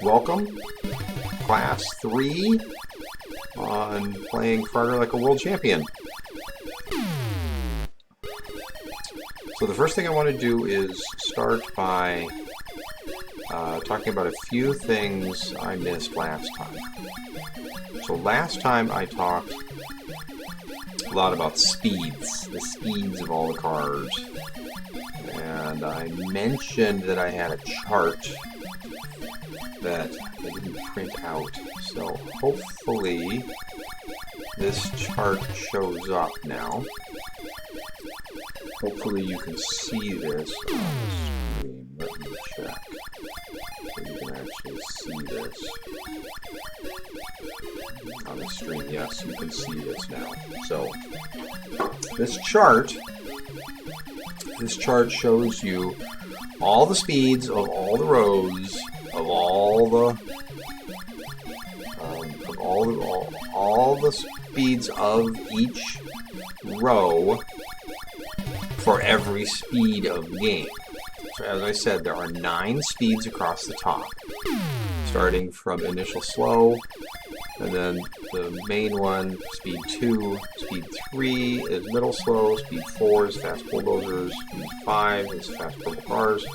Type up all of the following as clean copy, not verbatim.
Welcome, Class 3 on playing Frogger Like a World Champion. So the first thing I want to do is start by talking about a few things I missed last time. So last time I talked a lot about speeds, the speeds of all the cars. And I mentioned that I had a chart that I didn't print out. So hopefully this chart shows up now. Hopefully you can see this on the screen. Let me check. So you can actually see this on the screen. Yes, you can see this now. So this chart shows you all the speeds of all the rows of all the speeds of each row for every speed of the game. So as I said, there are 9 speeds across the top, starting from initial slow, and then the main one, speed 2, speed 3 is middle slow, speed 4 is fast bulldozers, speed 5 is fast purple cars,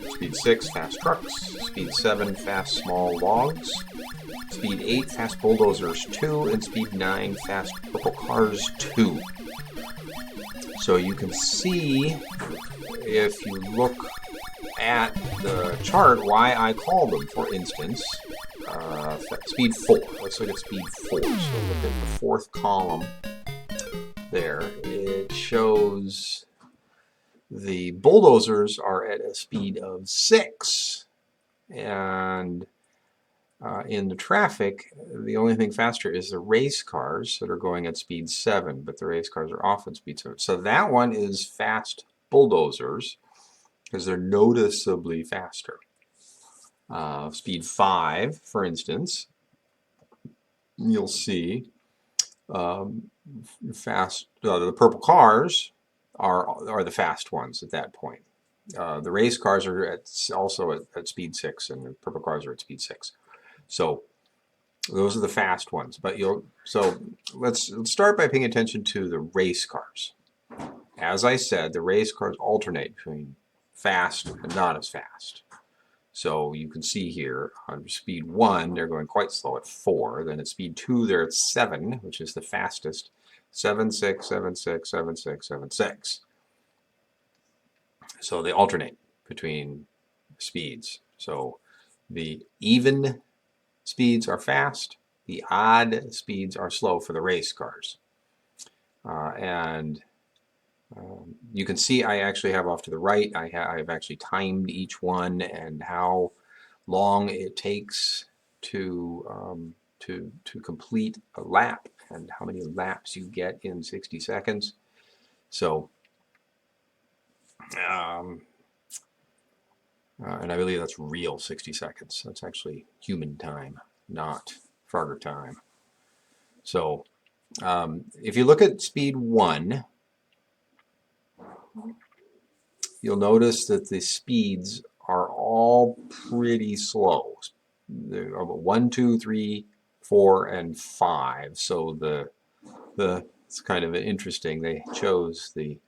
speed 6 fast trucks, speed 7 fast small logs, speed 8 fast bulldozers 2, and speed 9 fast purple cars 2. So you can see, if you look at the chart, why I call them. For instance, speed 4. Let's look at speed 4. So look at the 4th column there. It shows the bulldozers are at a speed of 6. And in the traffic, the only thing faster is the race cars that are going at speed 7, but the race cars are off at speed 7. So that one is fast bulldozers because they're noticeably faster. Speed 5, for instance, you'll see the purple cars are the fast ones at that point. The race cars are also at speed 6, and the purple cars are at speed 6. So those are the fast ones. So let's start by paying attention to the race cars. As I said, the race cars alternate between fast and not as fast. So you can see here on speed 1, they're going quite slow at 4. Then at speed 2, they're at 7, which is the fastest. 7, 6, 7, 6, 7, 6, 7, 6. So they alternate between speeds. So the even speeds are fast. The odd speeds are slow for the race cars. You can see I actually have off to the right, I've actually timed each one and how long it takes to complete a lap and how many laps you get in 60 seconds. So, and I believe that's real 60 seconds. That's actually human time, not Frogger time. So, if you look at speed 1, you'll notice that the speeds are all pretty slow. They're about 1, 2, 3, 4, and 5. So it's kind of interesting. They chose the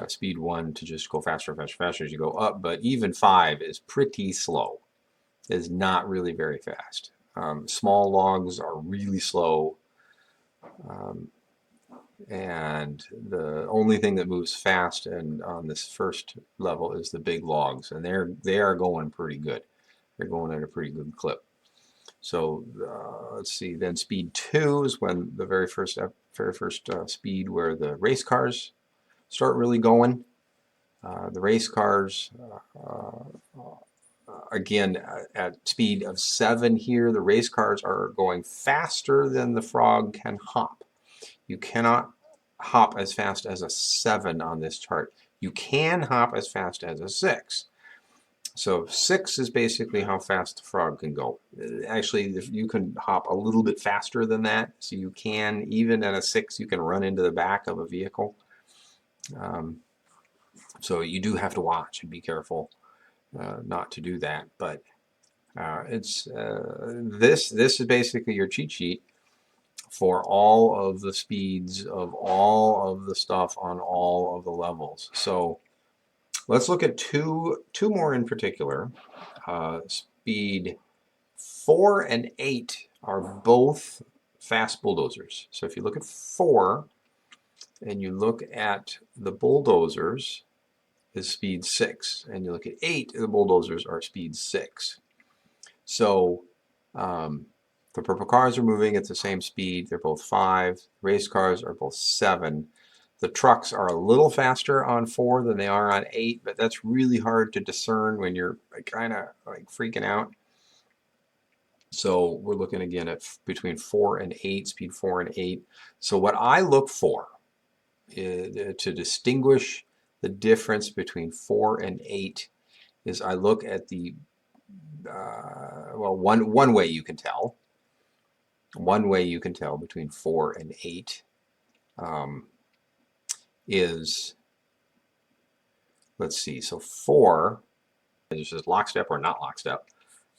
speed 1 to just go faster, faster, faster as you go up, but even 5 is pretty slow. It's not really very fast. Small logs are really slow. And the only thing that moves fast and on this first level is the big logs, and they are going pretty good. They're going at a pretty good clip. So let's see. Then speed 2 is when the very first speed where the race cars start really going. The race cars, again, at speed of 7 here, the race cars are going faster than the frog can hop. You cannot hop as fast as a 7 on this chart. You can hop as fast as a 6. So 6 is basically how fast the frog can go. Actually, you can hop a little bit faster than that. So you can, even at a 6, you can run into the back of a vehicle. So you do have to watch and be careful not to do that. But This is basically your cheat sheet for all of the speeds of all of the stuff on all of the levels. So let's look at two more in particular. Speed 4 and 8 are both fast bulldozers. So if you look at 4 and you look at the bulldozers, is speed 6, and you look at 8, the bulldozers are speed 6. So the purple cars are moving at the same speed. They're both 5. Race cars are both 7. The trucks are a little faster on 4 than they are on 8, but that's really hard to discern when you're kind of like freaking out. So we're looking again at between 4 and 8, speed 4 and 8. So what I look for to distinguish the difference between 4 and 8 is I look at the well, one way you can tell. One way you can tell between 4 and 8 is, let's see, so 4 is just lockstep or not lockstep.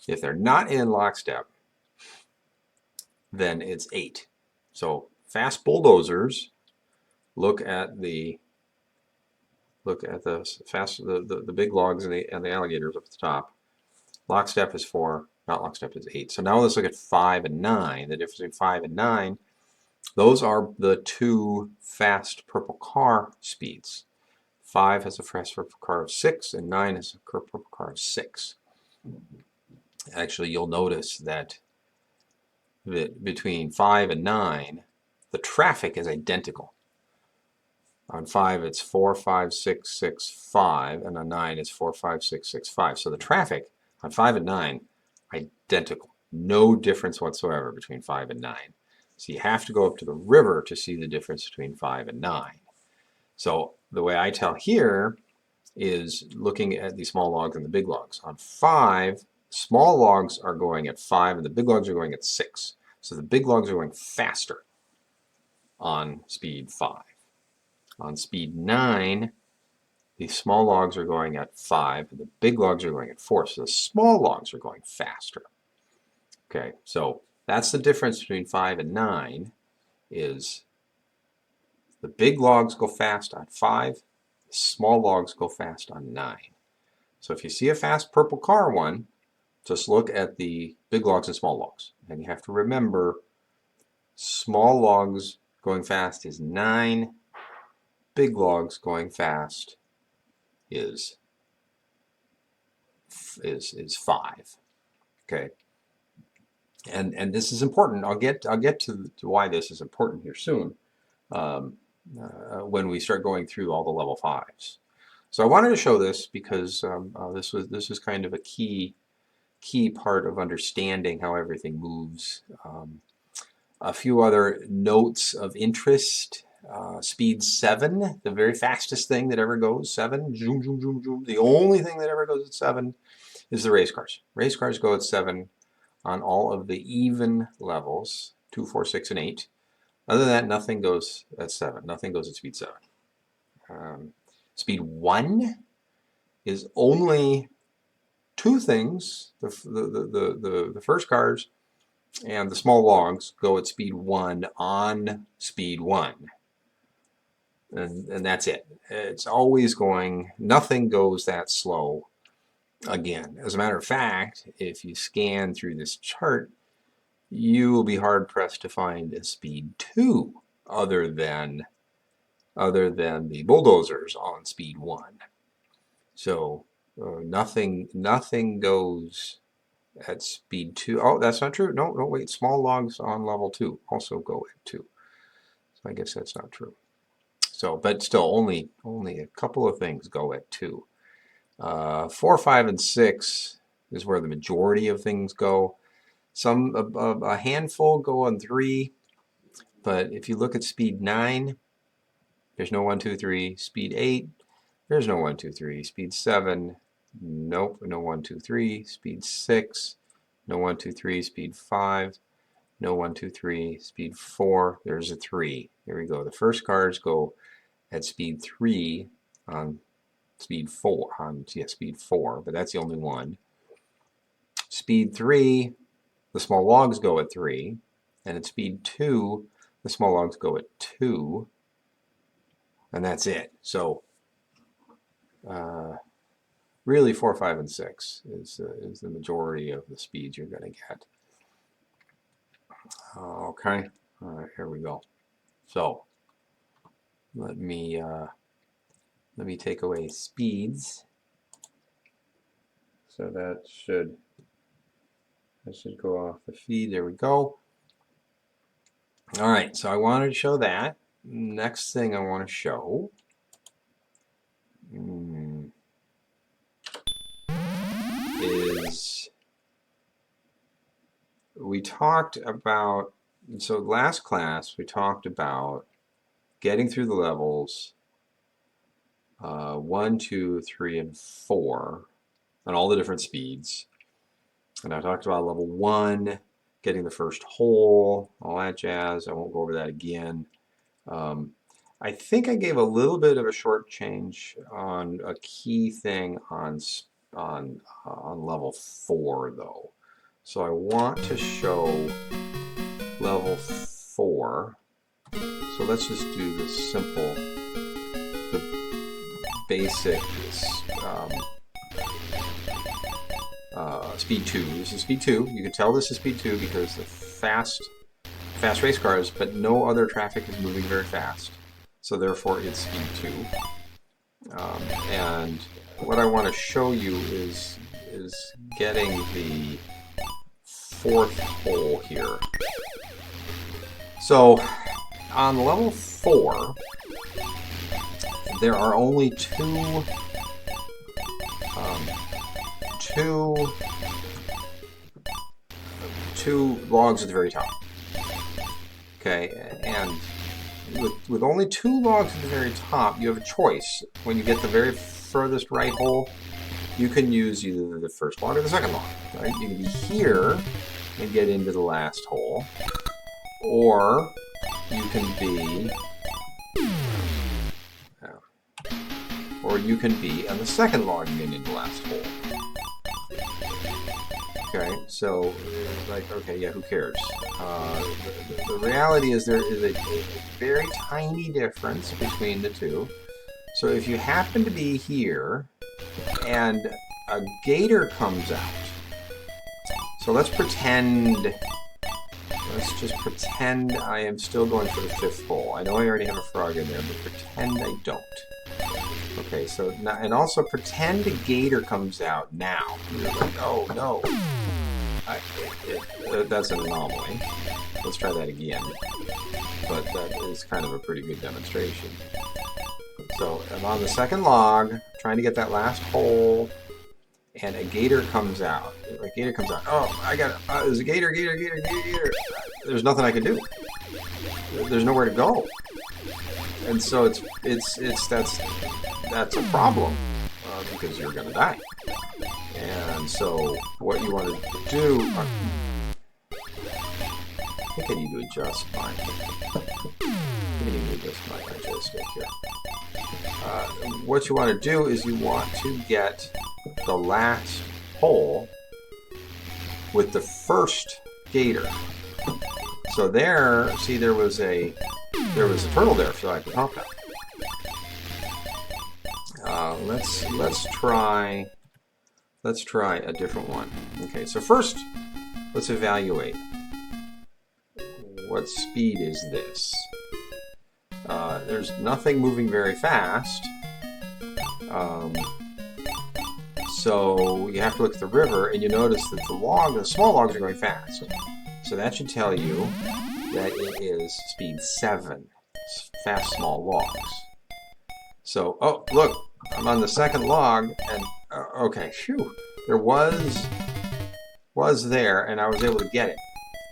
If they're not in lockstep, then it's 8. So fast bulldozers look at the the big logs and the alligators up at the top. Lockstep is 4, not lockstep is 8. So now let's look at 5 and 9. The difference between 5 and 9, those are the two fast purple car speeds. 5 has a fast purple car of 6, and 9 has a purple car of 6. Actually, you'll notice that between 5 and 9, the traffic is identical. On 5, it's 4, 5, 6, 6, 5, and on 9, it's 4, 5, 6, 6, 5. So the traffic on 5 and 9, identical. No difference whatsoever between 5 and 9. So you have to go up to the river to see the difference between 5 and 9. So the way I tell here is looking at the small logs and the big logs. On 5, small logs are going at 5 and the big logs are going at 6. So the big logs are going faster on speed 5. On speed 9, the small logs are going at 5 and the big logs are going at 4. So the small logs are going faster. Okay, so that's the difference between 5 and 9 is the big logs go fast on 5, the small logs go fast on 9. So if you see a fast purple car one, just look at the big logs and small logs. And you have to remember small logs going fast is 9, big logs going fast is 5. Okay. And this is important. I'll get to why this is important here soon when we start going through all the level 5s. So I wanted to show this because this was kind of a key part of understanding how everything moves. A few other notes of interest. Speed 7, the very fastest thing that ever goes, 7, zoom, zoom, zoom, zoom. The only thing that ever goes at 7 is the race cars. Race cars go at 7 on all of the even levels, 2, 4, 6, and 8. Other than that, nothing goes at 7. Nothing goes at speed 7. Speed 1 is only two things. The first cars and the small logs go at speed 1 on speed 1. And that's it. It's always going, nothing goes that slow again. As a matter of fact, if you scan through this chart, you will be hard pressed to find a speed 2 other than the bulldozers on speed 1. So nothing goes at speed 2. Oh, that's not true. No, wait. Small logs on level 2 also go at 2. So I guess that's not true. So, but still, only a couple of things go at 2. 4, 5, and 6 is where the majority of things go. A handful go on 3, but if you look at speed 9, there's no 1, 2, 3. Speed 8, there's no 1, 2, 3. Speed 7, nope, no 1, 2, 3. Speed 6, no 1, 2, 3. Speed 5, no 1, 2, 3. Speed 4, there's a 3. Here we go. The first cars go at speed 3 on speed 4, but that's the only one. Speed 3, the small logs go at 3. And at speed 2, the small logs go at 2. And that's it. So really 4, 5, and 6 is the majority of the speeds you're going to get. Okay. All right, here we go. So let me take away speeds. So that should go off the feed. There we go. All right, so I wanted to show that. Next thing I want to show is we talked about, so last class we talked about getting through the levels 1, 2, 3, and 4 on all the different speeds. And I talked about level 1, getting the first hole, all that jazz. I won't go over that again. I think I gave a little bit of a short change on a key thing on level 4 though. So I want to show level 4. So let's just do the simple, the basic speed 2. This is speed 2. You can tell this is speed 2 because the fast race cars, but no other traffic is moving very fast. So therefore it's speed 2. And what I want to show you is getting the 4th hole here. So on level 4, there are only two logs at the very top. Okay, and with only 2 logs at the very top, you have a choice. When you get the very furthest right hole, you can use either the first log or the second log. Right? You can be here and get into the last hole, or you can be on the second log and get into the last hole. Okay, so like, okay, yeah, who cares? The reality is there is a very tiny difference between the two. So if you happen to be here and a gator comes out, so let's just pretend I am still going for the 5th hole. I know I already have a frog in there, but pretend I don't. Okay, so now, and also pretend a gator comes out now. You're like, oh no. That's an anomaly. Let's try that again. But that is kind of a pretty good demonstration. So I'm on the second log, trying to get that last hole, and a gator comes out. A gator comes out. Oh, I got it. There's a gator. There's nothing I can do. There's nowhere to go. And so that's a problem because you're going to die. And so what you want to do, I think I need to adjust my joystick here. What you want to do is you want to get the last hole with the first gator. So there, see, there was a turtle there, so I could hop down. Let's try a different one. Okay, so first, let's evaluate. What speed is this? There's nothing moving very fast. So you have to look at the river, and you notice that the small logs are going fast. So that should tell you that it is speed 7, fast small logs. So, oh, look, I'm on the second log, and okay, phew, there was there, and I was able to get it.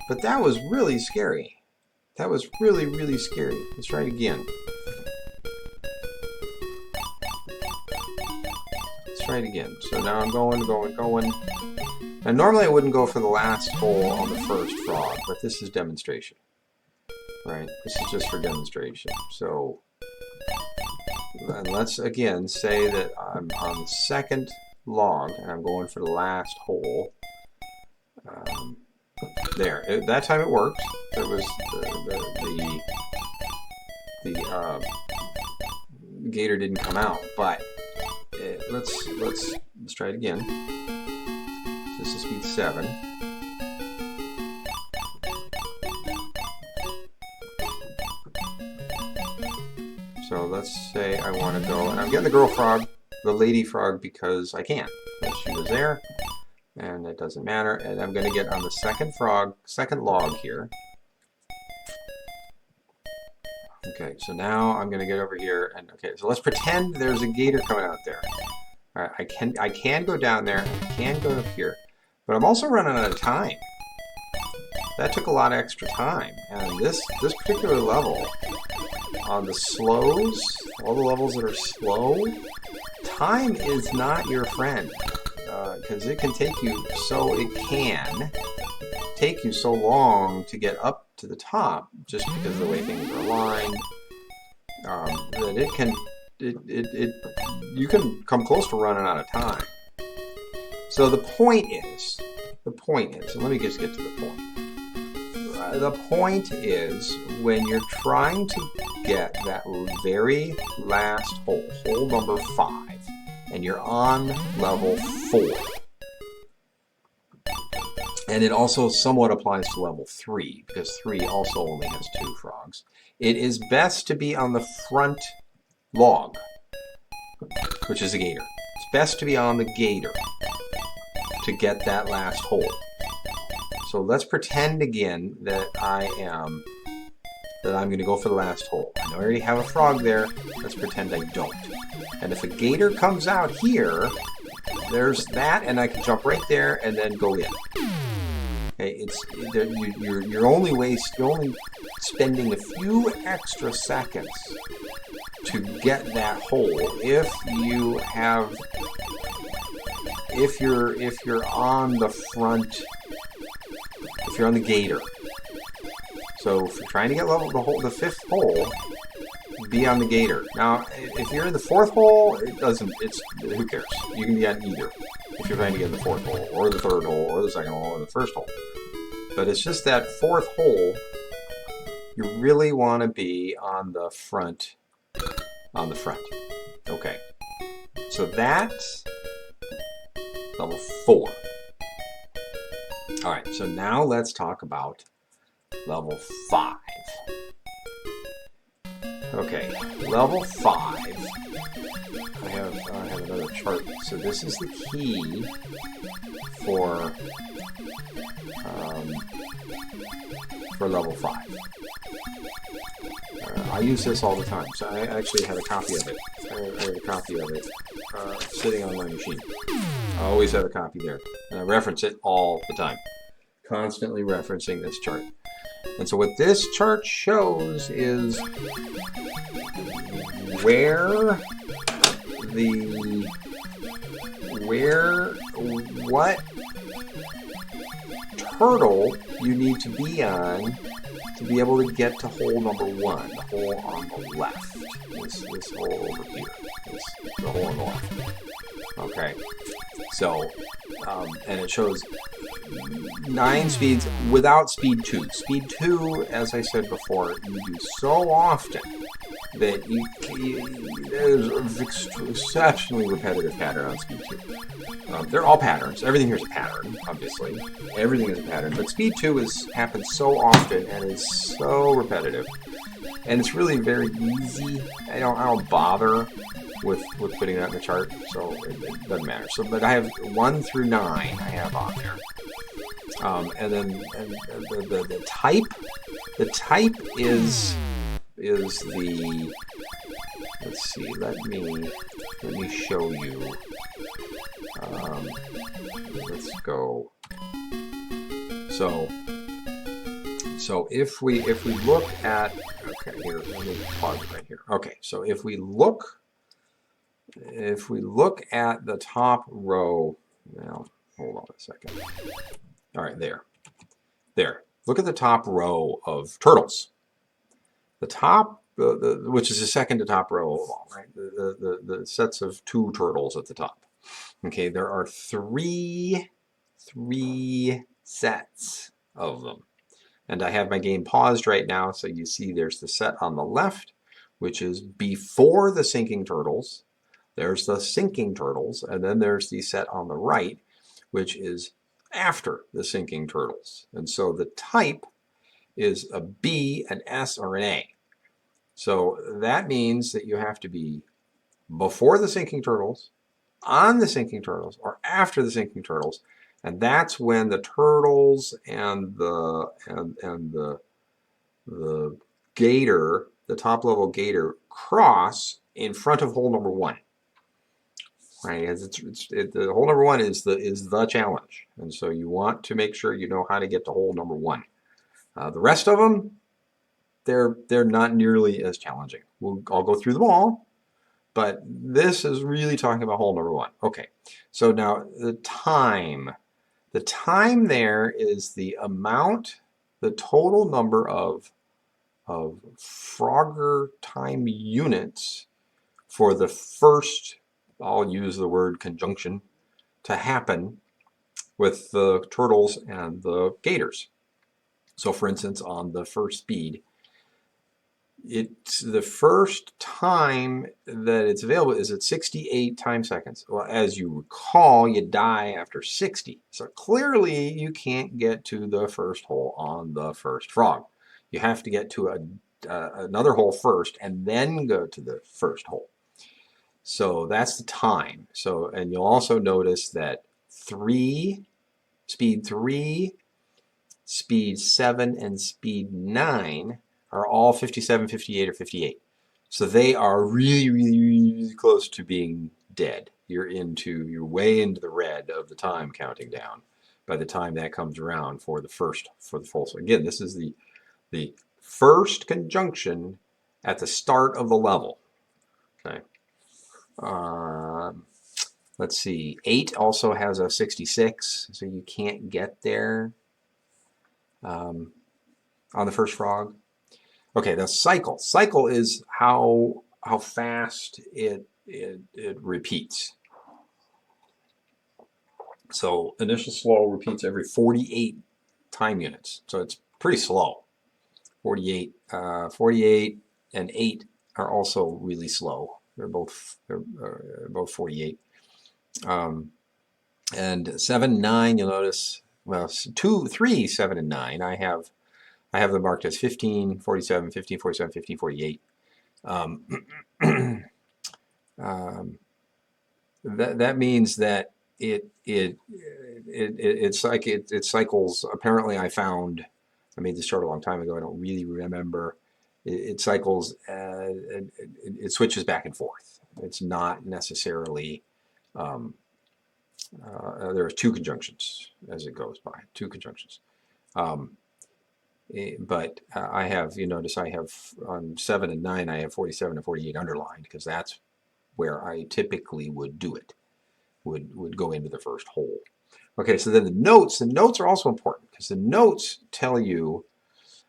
But that was really scary. That was really, really scary. Let's try it again. Let's try it again. So now I'm going. Now normally I wouldn't go for the last hole on the first frog, but this is demonstration. Right? This is just for demonstration. So and let's again say that I'm on the second log and I'm going for the last hole. There. That time it worked. There was the gator didn't come out, but let's try it again. This is speed 7. So let's say I want to go, and I'm getting the girl frog, the lady frog, because I can. She was there, and it doesn't matter. And I'm going to get on the second log here. Okay, so now I'm going to get over here, and okay, so let's pretend there's a gator coming out there. All right, I can go down there, I can go up here, but I'm also running out of time. That took a lot of extra time, and this particular level, on the slows, all the levels that are slow, time is not your friend, because it can take you so long to get up to the top, just because of the way things are aligned, that you can come close to running out of time. So the point is, and let me just get to the point. The point is, when you're trying to get that very last hole number 5, and you're on level 4, and it also somewhat applies to level 3, because 3 also only has 2 frogs, it is best to be on the front log, which is a gator. It's best to be on the gator to get that last hole. So let's pretend again that I'm going to go for the last hole. I know I already have a frog there. Let's pretend I don't. And if a gator comes out here, there's that, and I can jump right there and then go in. Okay, you're only spending a few extra seconds to get that hole if you're on the front. If you're on the gator. So if you're trying to get the 5th hole, be on the gator. Now, if you're in the 4th hole, who cares? You can be on either. If you're trying to get the 4th hole, or the 3rd hole, or the 2nd hole, or the 1st hole. But it's just that 4th hole, you really want to be on the front. Okay. So that's level 4. Alright, so now let's talk about level 5. Okay, level 5. I have another chart. So this is the key for level 5. I use this all the time, so I actually have a copy of it. I have a copy of it sitting on my machine. I always have a copy there, and I reference it all the time. Constantly referencing this chart. And so what this chart shows is what turtle you need to be on to be able to get to hole number 1, the hole on the left. This hole over here. The hole on the left. Okay. So, and it shows 9 speeds without speed 2. Speed 2, as I said before, you do so often that there's an exceptionally repetitive pattern on speed 2. They're all patterns. Everything here is a pattern, obviously. Everything is a pattern. But speed 2 happens so often and is so repetitive. And it's really very easy. I don't bother with putting that in the chart, so it doesn't matter. So, but I have 1 through 9 I have on there. And then the type is the, let's see, let me show you. Let's go. So if we look at, okay, here, let me pause it right here. Okay, so if we look at the top row, now hold on a second. All right, there. Look at the top row of turtles. The top, which is the second to top row of all, right? The sets of 2 turtles at the top. Okay, there are three sets of them. And I have my game paused right now, so you see there's the set on the left, which is before the sinking turtles. There's the sinking turtles, and then there's the set on the right, which is after the sinking turtles. And so the type is a B, an S, or an A. So that means that you have to be before the sinking turtles, on the sinking turtles, or after the sinking turtles. And that's when the turtles and the gator, the top level gator, cross in front of hole number one. Right, the hole number one is the challenge, and so you want to make sure you know how to get to hole number one. The rest of them, they're not nearly as challenging. I'll go through them all, but this is really talking about hole number one. Okay, so now the time. The time there is the amount, the total number of Frogger time units for the first, I'll use the word conjunction, to happen with the turtles and the gators. So for instance, on the first speed, it's the first time that it's available is at 68 time seconds. Well, as you recall, you die after 60. So clearly you can't get to the first hole on the first frog. You have to get to another hole first and then go to the first hole. So that's the time. So, and you'll also notice that speed 3, speed 7, and speed 9 are all 57, 58, or 58. So they are really, really, really close to being dead. You're way into the red of the time counting down by the time that comes around for the full. So again, this is the first conjunction at the start of the level. Okay. Let's see. 8 also has a 66, so you can't get there on the first frog. Okay, the cycle. Cycle is how fast it repeats. So initial slow repeats every 48 time units. So it's pretty slow. 48 and 8 are also really slow. They're both 48. And 7, 9, you'll notice. Well, 2, 3, 7, and 9. I have them marked as 15, 47, 15, 47, 15, 48. That means that it cycles. Apparently, I made this chart a long time ago. I don't really remember. It cycles. It switches back and forth. It's not necessarily. There are 2 conjunctions as it goes by. 2 conjunctions. But I have, you notice I have on 7 and 9, I have 47 and 48 underlined because that's where I typically would do it, would go into the first hole. Okay, so then the notes are also important because the notes tell you,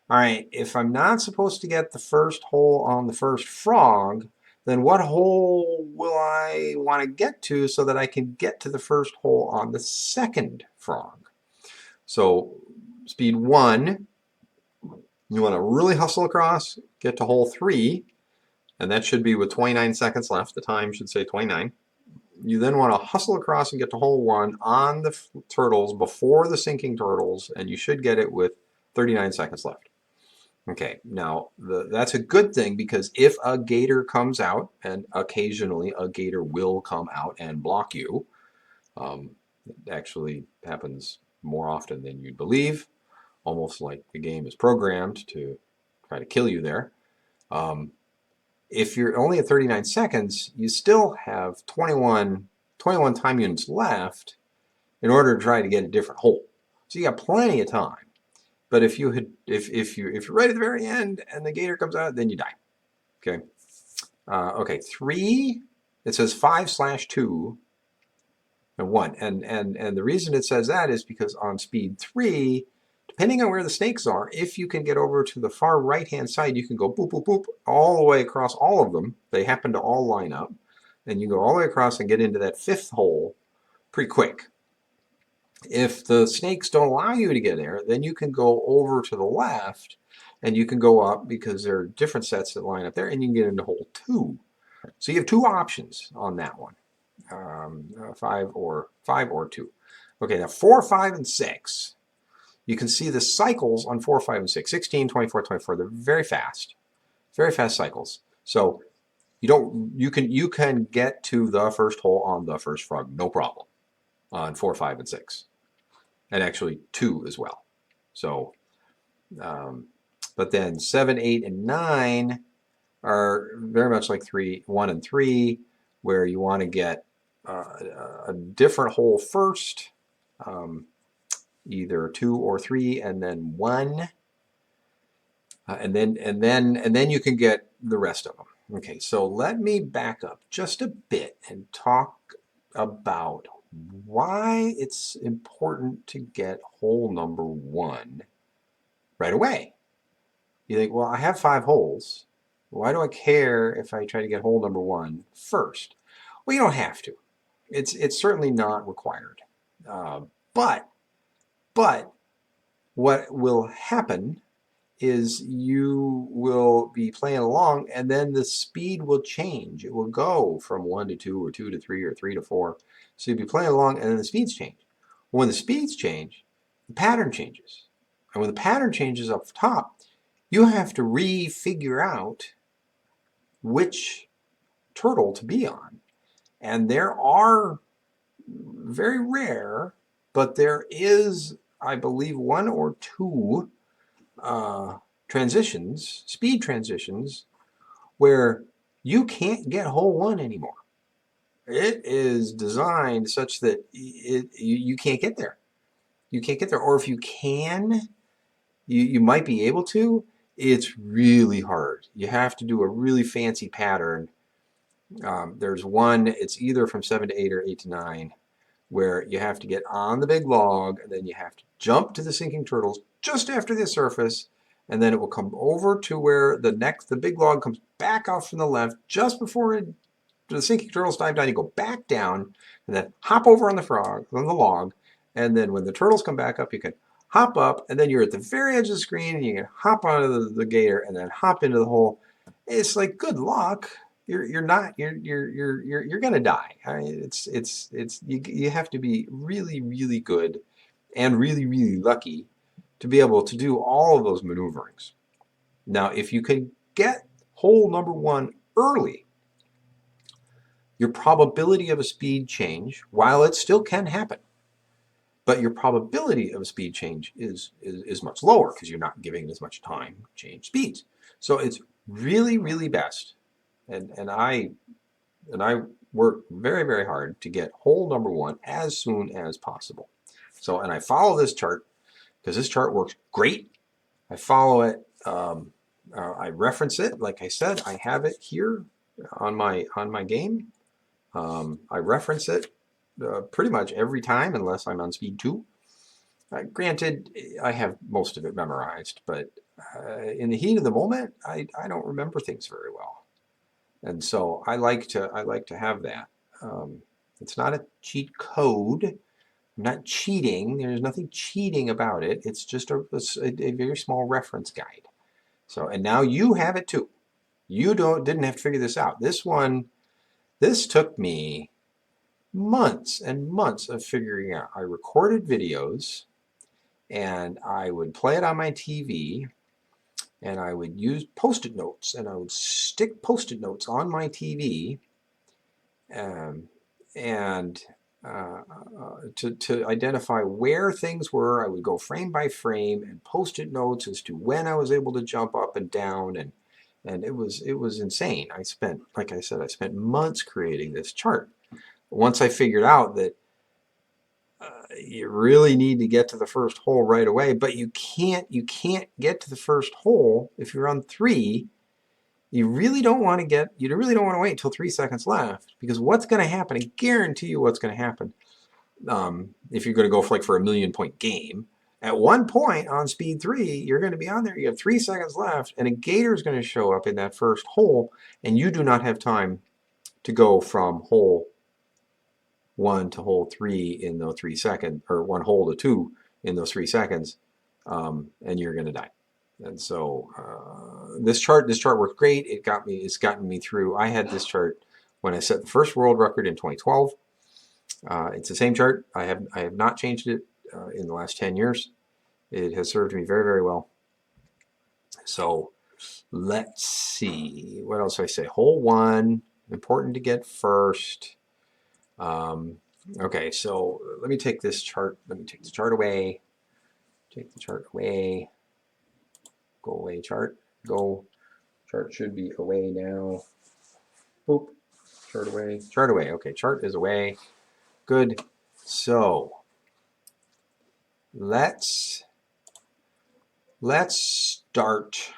all right, if I'm not supposed to get the first hole on the first frog, then what hole will I want to get to so that I can get to the first hole on the second frog? So speed 1, you want to really hustle across, get to hole 3, and that should be with 29 seconds left. The time should say 29. You then want to hustle across and get to hole 1 on the turtles before the sinking turtles, and you should get it with 39 seconds left. Okay, now that's a good thing because if a gator comes out, and occasionally a gator will come out and block you, it actually happens more often than you'd believe. Almost like the game is programmed to try to kill you there. If you're only at 39 seconds, you still have 21 time units left in order to try to get a different hole. So you got plenty of time. But if you're right at the very end and the gator comes out, then you die. Okay. Okay. 3. It says 5/2 and 1, and the reason it says that is because on speed 3. Depending on where the snakes are, if you can get over to the far right-hand side, you can go boop, boop, boop, all the way across all of them. They happen to all line up. And you go all the way across and get into that 5th hole pretty quick. If the snakes don't allow you to get there, then you can go over to the left and you can go up because there are different sets that line up there and you can get into hole 2. So you have 2 options on that one, 5 or 2. Okay, now 4, 5, and 6. You can see the cycles on 4, 5, and 6. 16, 24, 24. They're very fast cycles. So you can get to the first hole on the first frog, no problem, on 4, 5, and 6, and actually 2 as well. So, but then 7, 8, and 9 are very much like 1 and 3, where you want to get a different hole first, either 2 or 3, and then 1, and then you can get the rest of them. Okay, so let me back up just a bit and talk about why it's important to get hole number 1 right away. You think, well, I have 5 holes. Why do I care if I try to get hole number 1 first? Well, you don't have to. It's certainly not required. But what will happen is you will be playing along and then the speed will change. It will go from 1 to 2 or 2 to 3 or 3 to 4. So you'll be playing along and then the speeds change. When the speeds change, the pattern changes. And when the pattern changes up top, you have to refigure out which turtle to be on. And there are, very rare, but there is, I believe, 1 or 2 transitions, speed transitions, where you can't get hole 1 anymore. It is designed such that you can't get there. You can't get there. Or if you can, you might be able to. It's really hard. You have to do a really fancy pattern. There's one, it's either from 7 to 8 or 8 to 9, where you have to get on the big log, and then you have to jump to the sinking turtles just after the surface, and then it will come over to where the big log comes back off from the left just before the sinking turtles dive down. You go back down, and then hop over on the log, and then when the turtles come back up, you can hop up, and then you're at the very edge of the screen, and you can hop out of the gator, and then hop into the hole. It's like, good luck. You're gonna die. I mean, you have to be really, really good and really, really lucky to be able to do all of those maneuverings. Now, if you can get hole number 1 early, your probability of a speed change, while it still can happen, but your probability of a speed change is much lower because you're not giving it as much time to change speeds. So it's really, really best, and I work very, very hard to get hole number 1 as soon as possible. So, and I follow this chart because this chart works great. I follow it. I reference it. Like I said, I have it here on my game. I reference it pretty much every time unless I'm on speed 2. Granted, I have most of it memorized, but in the heat of the moment, I don't remember things very well, and so I like to have that. It's not a cheat code. I'm not cheating. There's nothing cheating about it. It's just a very small reference guide. So, and now you have it too. You didn't have to figure this out. This took me months and months of figuring out. I recorded videos and I would play it on my TV and I would use Post-it notes and I would stick Post-it notes on my TV to identify where things were. I would go frame by frame and Post-it notes as to when I was able to jump up and down, and it was insane. Like I said, I spent months creating this chart. Once I figured out that you really need to get to the first hole right away, but you can't get to the first hole if you're on 3. You really don't want to wait until 3 seconds left, because what's going to happen, I guarantee you what's going to happen, if you're going to go for a 1,000,000-point game, at one point on speed 3, you're going to be on there, you have 3 seconds left, and a gator is going to show up in that first hole, and you do not have time to go from hole 1 to hole 3 in those 3 seconds, or 1 hole to 2 in those 3 seconds, and you're going to die. And so this chart worked great. It's gotten me through. I had this chart when I set the first world record in 2012. It's the same chart. I have not changed it in the last 10 years. It has served me very, very well. So let's see. What else do I say? Hole 1, important to get first. Okay, so let me take this chart. Let me take the chart away. Take the chart away. Go away, chart. Go. Chart should be away now. Boop. Chart away. Chart away. Okay, chart is away. Good. So let's start.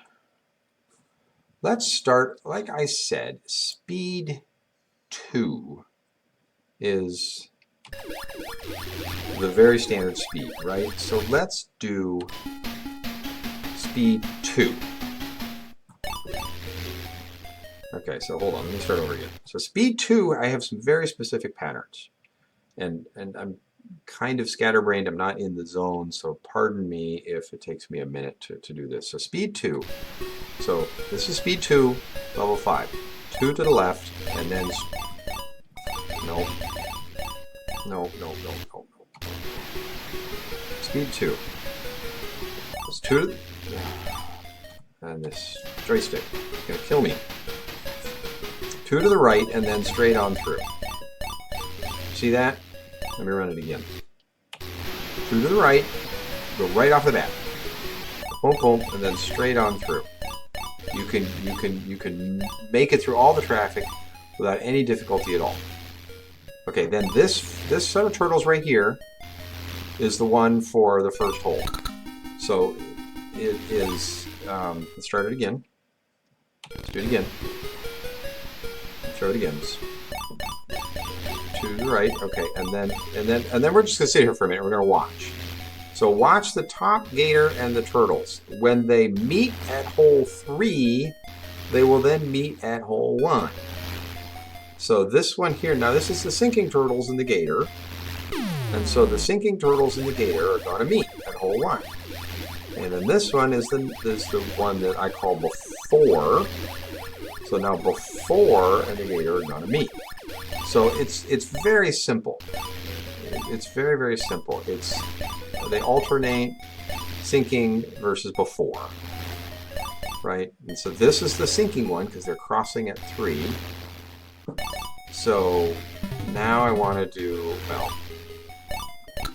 Let's start, like I said, speed 2 is the very standard speed, right? So let's do speed 2. Okay, so hold on, let me start over again. So speed 2, I have some very specific patterns. And I'm kind of scatterbrained, I'm not in the zone, so pardon me if it takes me a minute to do this. So speed 2, so this is speed 2, level 5. 2 to the left, and then, no. Speed 2. It's 2 and this joystick is going to kill me. 2 to the right, and then straight on through. See that? Let me run it again. 2 to the right, go right off the bat. Boom, boom, and then straight on through. You can make it through all the traffic without any difficulty at all. Okay, then this set of turtles right here is the one for the first hole. So it is. Let's start it again. Let's do it again. Let's try it again. To the right. Okay, and then we're just gonna sit here for a minute. We're gonna watch. So watch the top gator and the turtles. When they meet at hole 3, they will then meet at hole 1. So this one here, now this is the sinking turtles and the gator. And so the sinking turtles and the gator are going to meet at hole 1. And then this one is the one that I call before. So now before and the gator are going to meet. So it's very simple. It's very, very simple. They alternate sinking versus before. Right? And so this is the sinking one because they're crossing at 3. So now I want to do, well,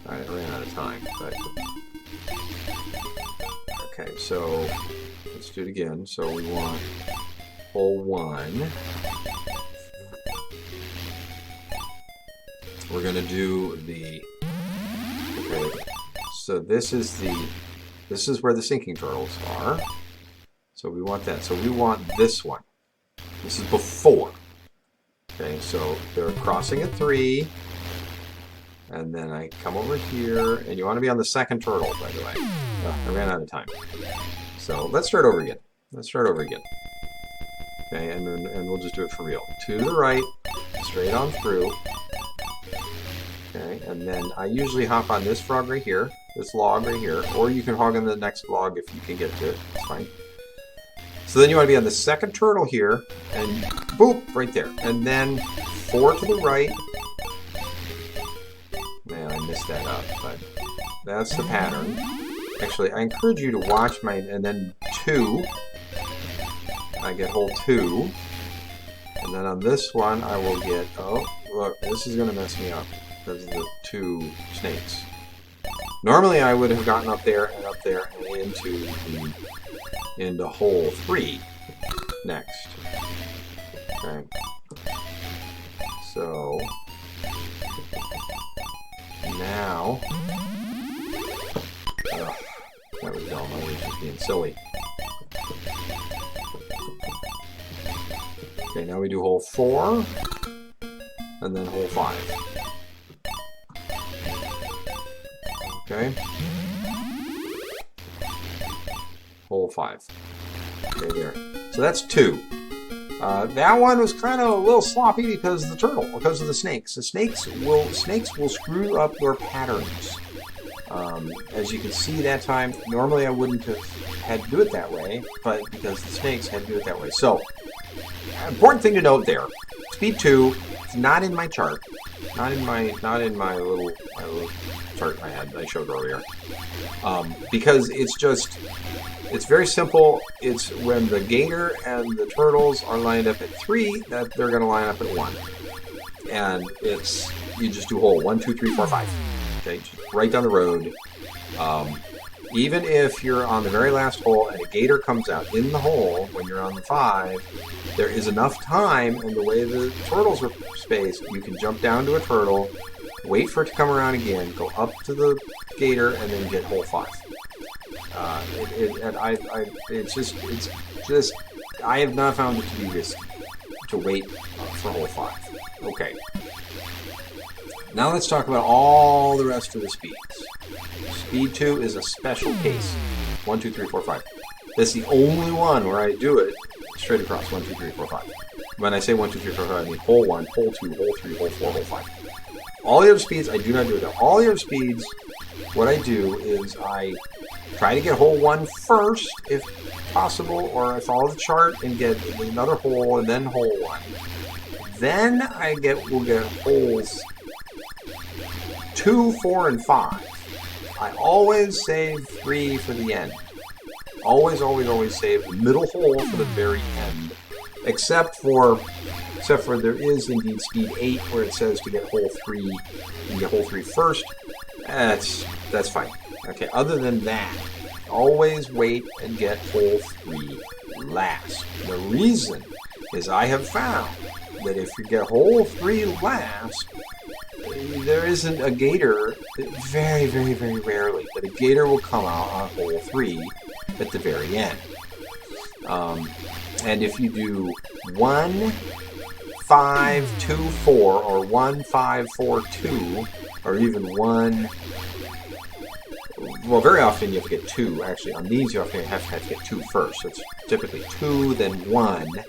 I ran out of time, but okay, so let's do it again. So we want hole 1. We're going to do the, okay, so this is where the sinking turtles are. So we want that. So we want this one. This is before. Okay, so they're crossing at 3, and then I come over here, and you want to be on the second turtle, by the way. I ran out of time. So let's start over again. Okay, and we'll just do it for real. 2 to the right, straight on through. Okay, and then I usually hop on this frog right here, this log right here, or you can hog on the next log if you can get to it. It's fine. So then you want to be on the second turtle here, and boop, right there. And then 4 to the right. Man, I messed that up, but that's the pattern. Actually, I encourage you to watch my, and then 2. I get hole 2. And then on this one, I will get, oh, look, this is going to mess me up because of the 2 snakes. Normally, I would have gotten up there and into hole 3 next. Okay. So now, that was dumb. I was just being silly. Okay, now we do hole 4 and then hole 5. Okay. Hole 5. Okay, there. So that's 2. That one was kind of a little sloppy because of the turtle, because of the snakes. The snakes will screw up your patterns. As you can see that time, normally I wouldn't have had to do it that way, but because the snakes had to do it that way. So, important thing to note there: Speed 2, it's not in my chart, not in my little chart I showed earlier, because it's very simple. It's when the gator and the turtles are lined up at 3 that they're going to line up at 1, and you just do hole 1, 2, 3, 4, 5. Okay, just right down the road. Even if you're on the very last hole and a gator comes out in the hole when you're on the 5, there is enough time, and the way the turtles are spaced, you can jump down to a turtle, wait for it to come around again, go up to the gator, and then get hole 5. I have not found it to be risky to wait for hole 5. Okay. Now let's talk about all the rest of the speeds. Speed 2 is a special case. 1, 2, 3, 4, 5. That's the only one where I do it straight across. 1, 2, 3, 4, 5. When I say 1, 2, 3, 4, 5, I mean hole 1, hole 2, hole 3, hole 4, hole 5. All the other speeds, I do not do it. All the other speeds, what I do is I try to get hole 1 first, if possible, or I follow the chart and get another hole and then hole 1. Then we'll get holes 2, 4, and 5. I always save 3 for the end. Always, always, always save the middle hole for the very end. Except for there is indeed speed 8 where it says to get hole 3, you can get hole 3 first. That's fine. Okay, other than that, always wait and get hole 3 last. The reason is I have found that if you get hole 3 last, there isn't a gator, very, very, very rarely, that a gator will come out on hole 3 at the very end. And if you do 1, 5, 2, 4, or 1, 5, 4, 2, or even 1, well, very often you have to get 2. Actually, on these you have to get 2 first. So it's typically 2, then 1,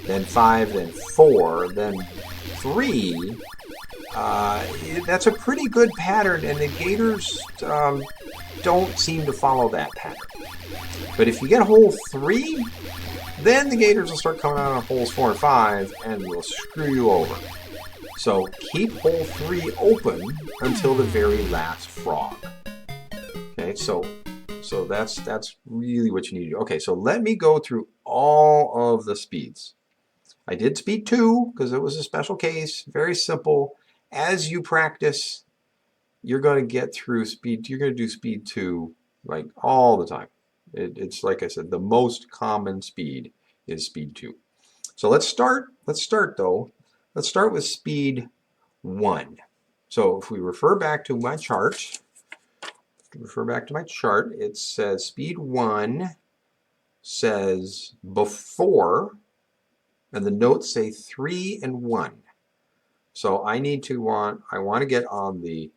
then 5, then 4, then 3. That's a pretty good pattern, and the gators don't seem to follow that pattern. But if you get hole 3, then the gators will start coming out on holes 4 and 5 and will screw you over. So keep hole 3 open until the very last frog. Okay, so that's really what you need to do. Okay, so let me go through all of the speeds. I did speed 2 because it was a special case, very simple. As you practice, you're going to get through speed. You're going to do speed 2 like all the time. It's like I said, the most common speed is speed 2. So let's start though. Let's start with speed 1. So if we refer back to my chart, it says speed 1 says before, and the notes say 3 and 1. So I want to get on the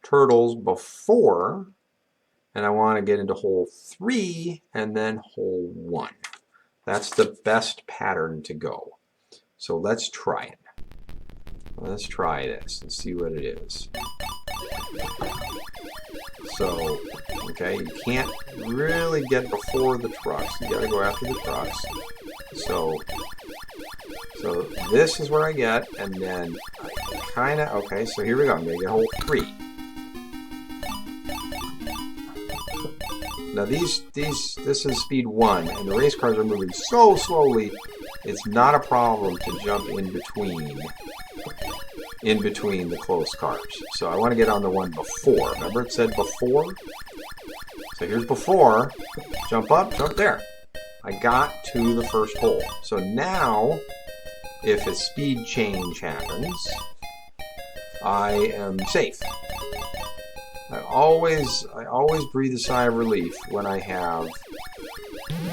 turtles before, and I want to get into hole 3 and then hole 1. That's the best pattern to go. So let's try it. Let's try this and see what it is. So, okay, you can't really get before the trucks. You got to go after the trucks. So this is where I get, and then I okay, so here we go. I'm going to get hole 3. Now this is speed 1, and the race cars are moving so slowly, it's not a problem to jump in between the close cars. So I want to get on the one before. Remember it said before? So here's before. Jump up, jump there. I got to the first hole. So now, if a speed change happens, I am safe. I always breathe a sigh of relief when I have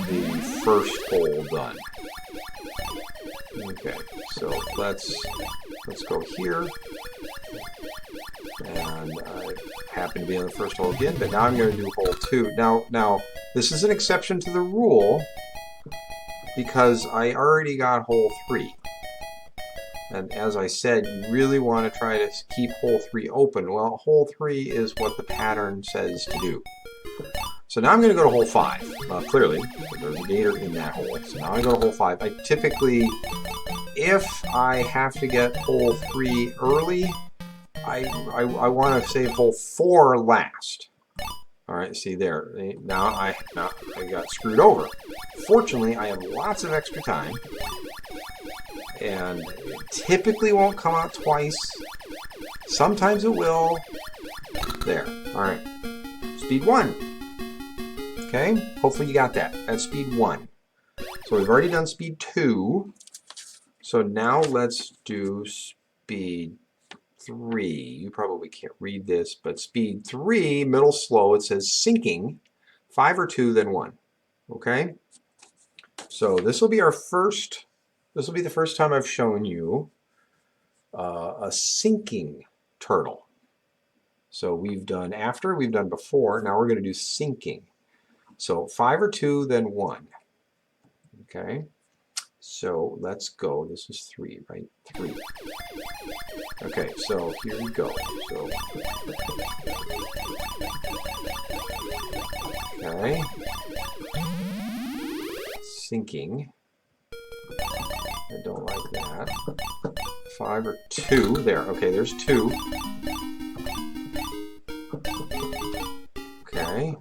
the first hole done. Okay, so let's go here. And I happen to be on the first hole again, but now I'm going to do hole 2. Now this is an exception to the rule. because I already got hole 3. And as I said, you really want to try to keep hole 3 open. Well, hole 3 is what the pattern says to do. So now I'm going to go to hole 5. Clearly, there's a gator in that hole. So now I go to hole 5. I typically, if I have to get hole 3 early, I want to save hole 4 last. All right, see there. Now I got screwed over. Fortunately, I have lots of extra time. And it typically won't come out twice. Sometimes it will. There. All right. Speed 1. Okay. Hopefully you got that. That's speed 1. So we've already done speed 2. So now let's do speed 3. You probably can't read this, but speed 3, middle slow, it says sinking. 5 or 2, then 1. Okay. So this will be our first. This will be the first time I've shown you a sinking turtle. So we've done after, we've done before, now we're going to do sinking. So 5 or 2, then 1. Okay, so let's go. This is 3, right? 3. Okay, so here we go. So, okay, sinking. I don't like that. 5 or 2. There. Okay, there's 2. Okay.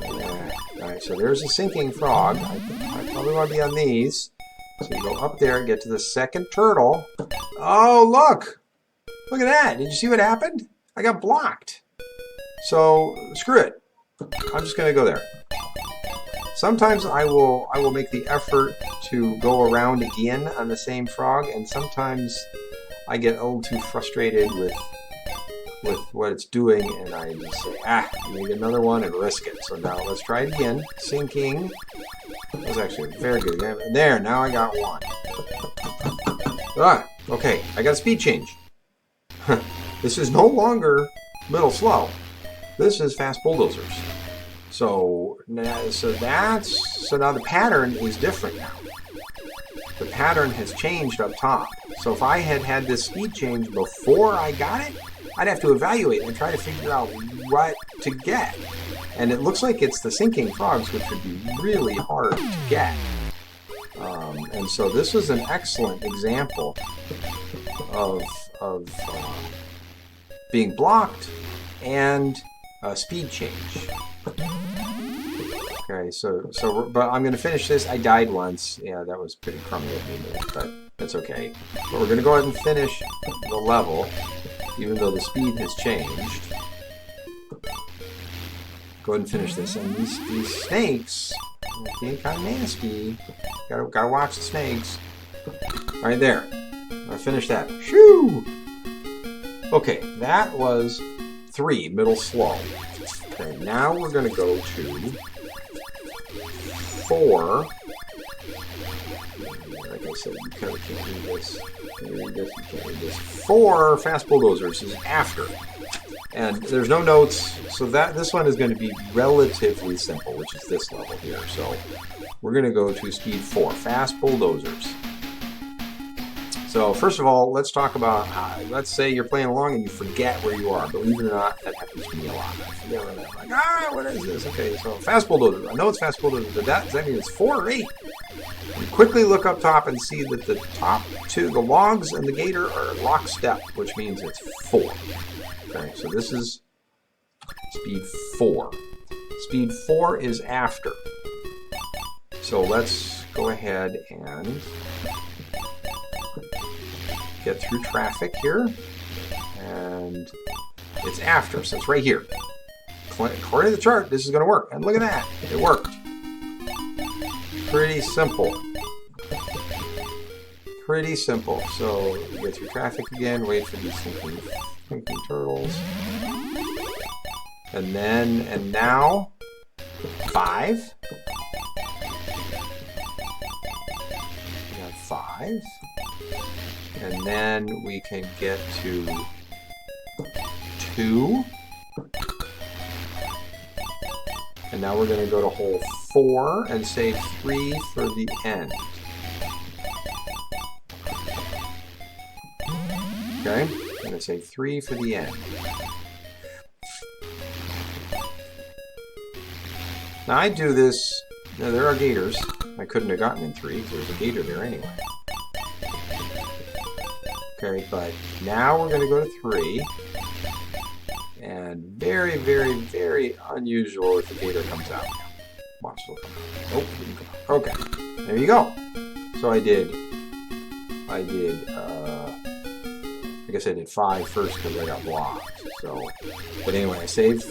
Yeah. Alright, so there's a sinking frog. I probably want to be on these. So you go up there and get to the second turtle. Oh, look! Look at that. Did you see what happened? I got blocked. So, screw it. I'm just going to go there. Sometimes I will make the effort to go around again on the same frog, and sometimes I get a little too frustrated with what it's doing, and I just say, I'm going to get another one and risk it. So now let's try it again. Sinking. That was actually a very good game. There, now I got 1. Okay, I got a speed change. This is no longer middle slow. This is fast bulldozers. So now the pattern is different now. The pattern has changed up top. So if I had had this speed change before I got it, I'd have to evaluate and try to figure out what to get. And it looks like it's the sinking frogs, which would be really hard to get. And so this was an excellent example of being blocked and a speed change. Okay, but I'm going to finish this. I died once. Yeah, that was pretty crummy of me, but that's okay. But we're going to go ahead and finish the level, even though the speed has changed. Go ahead and finish this. And these snakes are being kind of nasty. Gotta watch the snakes. All right, there. I finished that. Shoo! Okay, that was 3, middle slow. Okay, now we're going to go to 4. Like I said, you kind of can't read this. You read this, you can't read this. 4 fast bulldozers is after. And there's no notes, so this one is going to be relatively simple, which is this level here. So we're going to go to speed 4, fast bulldozers. So first of all, let's talk about, let's say you're playing along and you forget where you are. Believe it or not, that happens to me a lot. I forget where I'm like, what is this? Okay, so fast bulldozer. I know it's fast bulldozer, but does that mean it's 4 or 8? You quickly look up top and see that the top 2, the logs and the gator, are lockstep, which means it's 4. Okay, so this is speed 4. Speed 4 is after. So let's go ahead and get through traffic here, and it's after, so it's right here. According to the chart, this is going to work, and look at that, it worked. Pretty simple. Pretty simple. So you get through traffic again, wait for these thinking turtles, and now 5. We have 5. And then we can get to 2. And now we're going to go to hole 4 and say 3 for the end. Okay, I'm going to say 3 for the end. Now I do this, now there are gators. I couldn't have gotten in 3 because there's a gator there anyway. Okay, but now we're going to go to 3. And very, very, very unusual if the gator comes out. Watch, it'll come out. Nope, didn't come out. Okay, there you go. So I guess I did 5 first because I got blocked. So, but anyway, I saved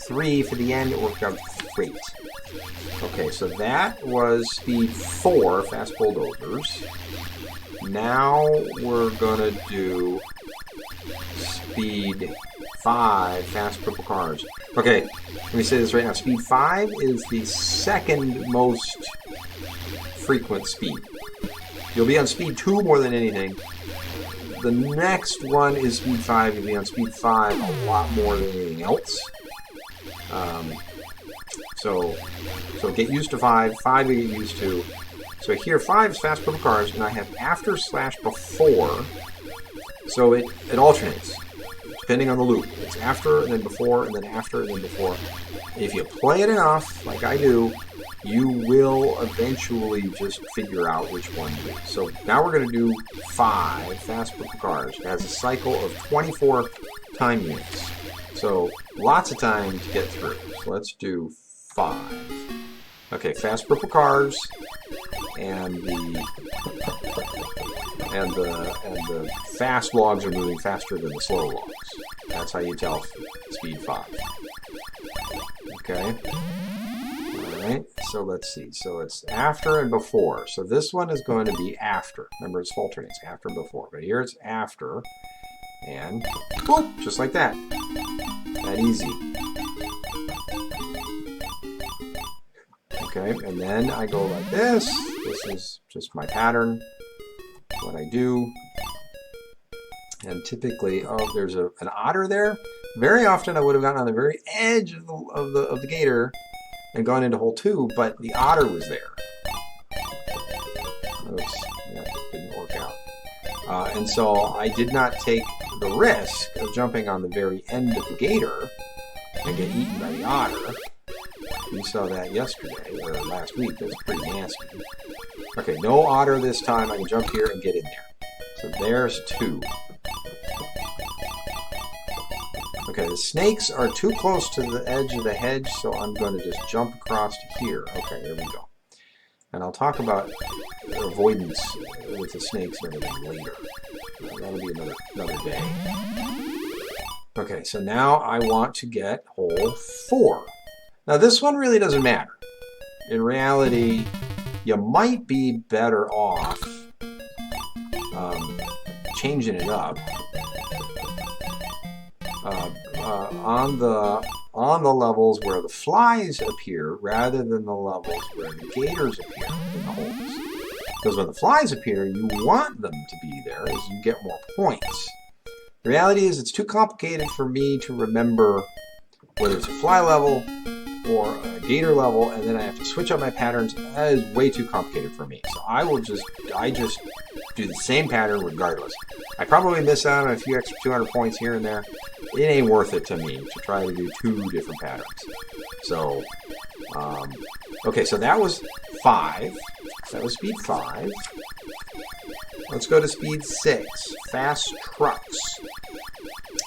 3 for the end. It worked out great. Okay, so that was speed 4, fast bulldozers. Now we're gonna do speed 5, fast purple cars. Okay, let me say this right now. Speed 5 is the second most frequent speed. You'll be on speed 2 more than anything. The next one is speed 5. You'll be on speed 5 a lot more than anything else. So get used to 5. 5 you get used to. So here 5 is fast purple cars, and I have after / before. So it alternates depending on the loop. It's after and then before and then after and then before. If you play it enough, like I do, you will eventually just figure out which one to do. So now we're going to do 5 fast purple cars. It has a cycle of 24 time units. So lots of time to get through. So let's do 5. Okay, fast purple cars and the fast logs are moving faster than the slow logs. That's how you tell speed 5. Okay. Alright, so let's see. So it's after and before. So this one is going to be after. Remember, it's alternates, after and before. But here it's after. And boop, just like that. That easy. Okay, and then I go like this. This is just my pattern. What I do. And typically, oh, there's an otter there. Very often I would have gotten on the very edge of the gator and gone into hole 2, but the otter was there. Oops, yeah, didn't work out. And so I did not take the risk of jumping on the very end of the gator and get eaten by the otter. You saw that yesterday, or last week. That's pretty nasty. Okay, no otter this time. I can jump here and get in there. So there's 2. Okay, the snakes are too close to the edge of the hedge, so I'm going to just jump across to here. Okay, there we go. And I'll talk about avoidance with the snakes and everything later. That'll be another day. Okay, so now I want to get hole 4. Now this one really doesn't matter. In reality, you might be better off changing it up on the levels where the flies appear rather than the levels where the gators appear in the holes. Because when the flies appear, you want them to be there as you get more points. The reality is it's too complicated for me to remember whether it's a fly level or a gator level, and then I have to switch up my patterns. That is way too complicated for me. So I just do the same pattern regardless. I probably miss out on a few extra 200 points here and there. It ain't worth it to me to try to do 2 different patterns. So, okay, so that was 5. That was speed 5. Let's go to speed 6, fast trucks.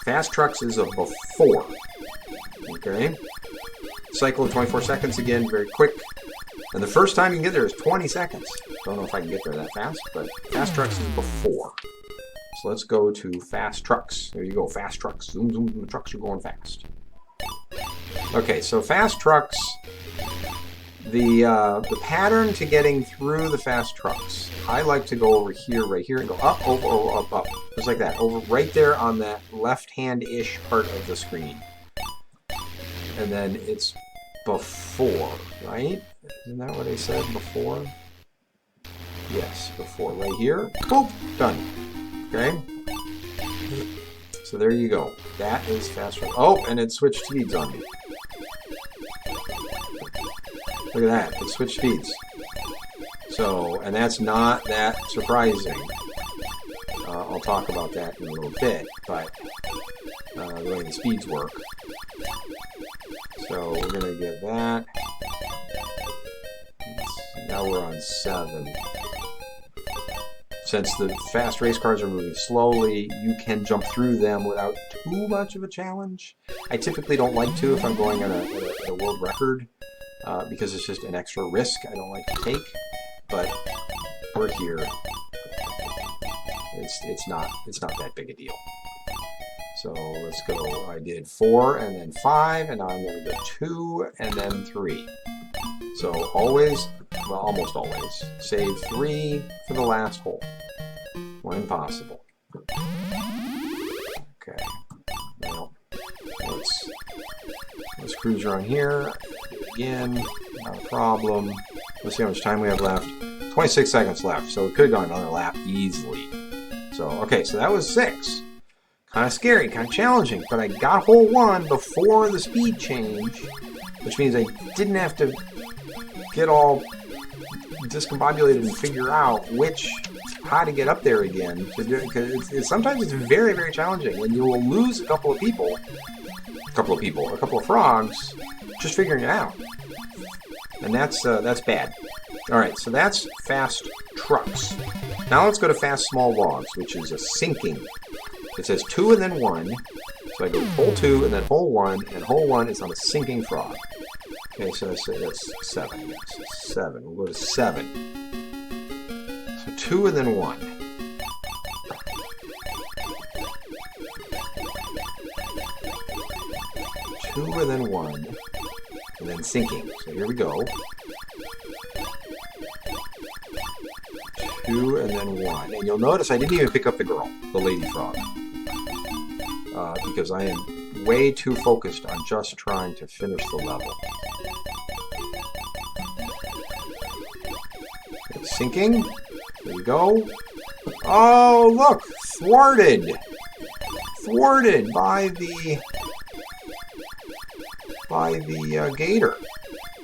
Fast trucks is a before. Okay. Cycle of 24 seconds again, very quick. And the first time you can get there is 20 seconds. Don't know if I can get there that fast, but fast trucks is before. So let's go to fast trucks. There you go, fast trucks. Zoom, zoom, the trucks are going fast. Okay, so fast trucks, the pattern to getting through the fast trucks, I like to go over here, right here, and go up, over, over, up, up. Just like that, over right there on that left-hand-ish part of the screen. And then it's before, right? Isn't that what I said, before? Yes, before, right here. Boop, done. Okay? So there you go. That is fast truck. Oh, and it switched speeds on me. Look at that. It switched speeds. So, and that's not that surprising. I'll talk about that in a little bit, but the way the speeds work. So we're going to get that. Now we're on 7. Since the fast race cars are moving slowly, you can jump through them without too much of a challenge. I typically don't like to if I'm going at a world record, because it's just an extra risk I don't like to take. But we're here. It's not that big a deal. So let's go. I did 4 and then 5, and now I'm going to go 2 and then 3. So always, well, almost always, save 3 for the last hole when possible. Okay. Well, let's cruise around here again. Not a problem. Let's see how much time we have left. 26 seconds left, so we could have gone another lap easily. So, okay, so that was 6. Kind of scary, kind of challenging, but I got hole 1 before the speed change, which means I didn't have to get all discombobulated and figure out how to get up there again. Because sometimes it's very, very challenging, and you will lose a couple of frogs, just figuring it out. And that's bad. All right, so that's fast trucks. Now let's go to fast small logs, which is a sinking. It says 2 and then 1. So I go hole 2 and then hole 1, and hole 1 is on a sinking frog. Okay, so that's 7. Yes, 7. We'll go to 7. So 2 and then 1. Two and then 1. And then sinking. So here we go. 2 and then 1. And you'll notice I didn't even pick up the girl, the lady frog. Because I am way too focused on just trying to finish the level. It's sinking. There we go. Oh, look! Thwarted! Thwarted by the gator.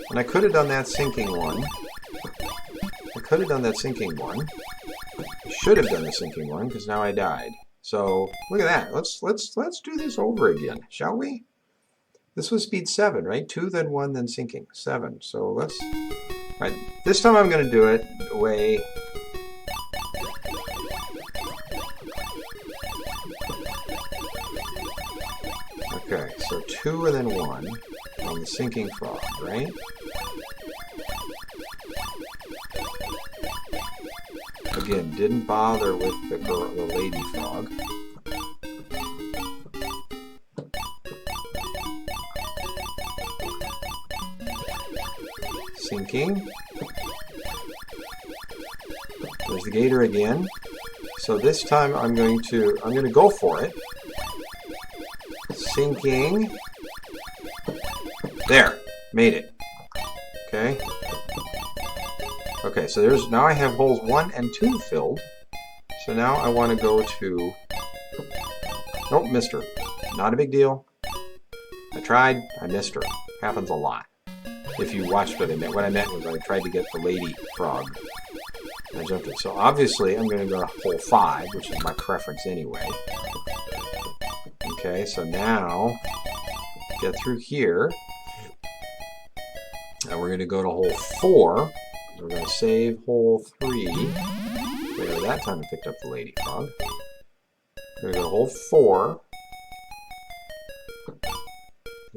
And I could have done that sinking one. Should have done the sinking one, because now I died. So look at that. Let's do this over again, shall we? This was speed 7, right? 2, then 1, then sinking. 7. So let's. Right. This time I'm going to do it the way. Okay. So 2 and then 1 on the sinking frog, right? Again, didn't bother with the lady frog. Sinking. There's the gator again. So this time I'm going to go for it. Sinking. There, made it. Okay. Okay, so now I have holes 1 and 2 filled. So now I want to go to. Nope, missed her. Not a big deal. I tried. I missed her. Happens a lot. If you watched what I meant. What I meant was I tried to get the lady frog. And I jumped it. So obviously I'm going to go to hole 5, which is my preference anyway. Okay, so now get through here. And we're going to go to hole 4. We're going to save hole 3. There, that time I picked up the lady frog. We're going to go to hole 4.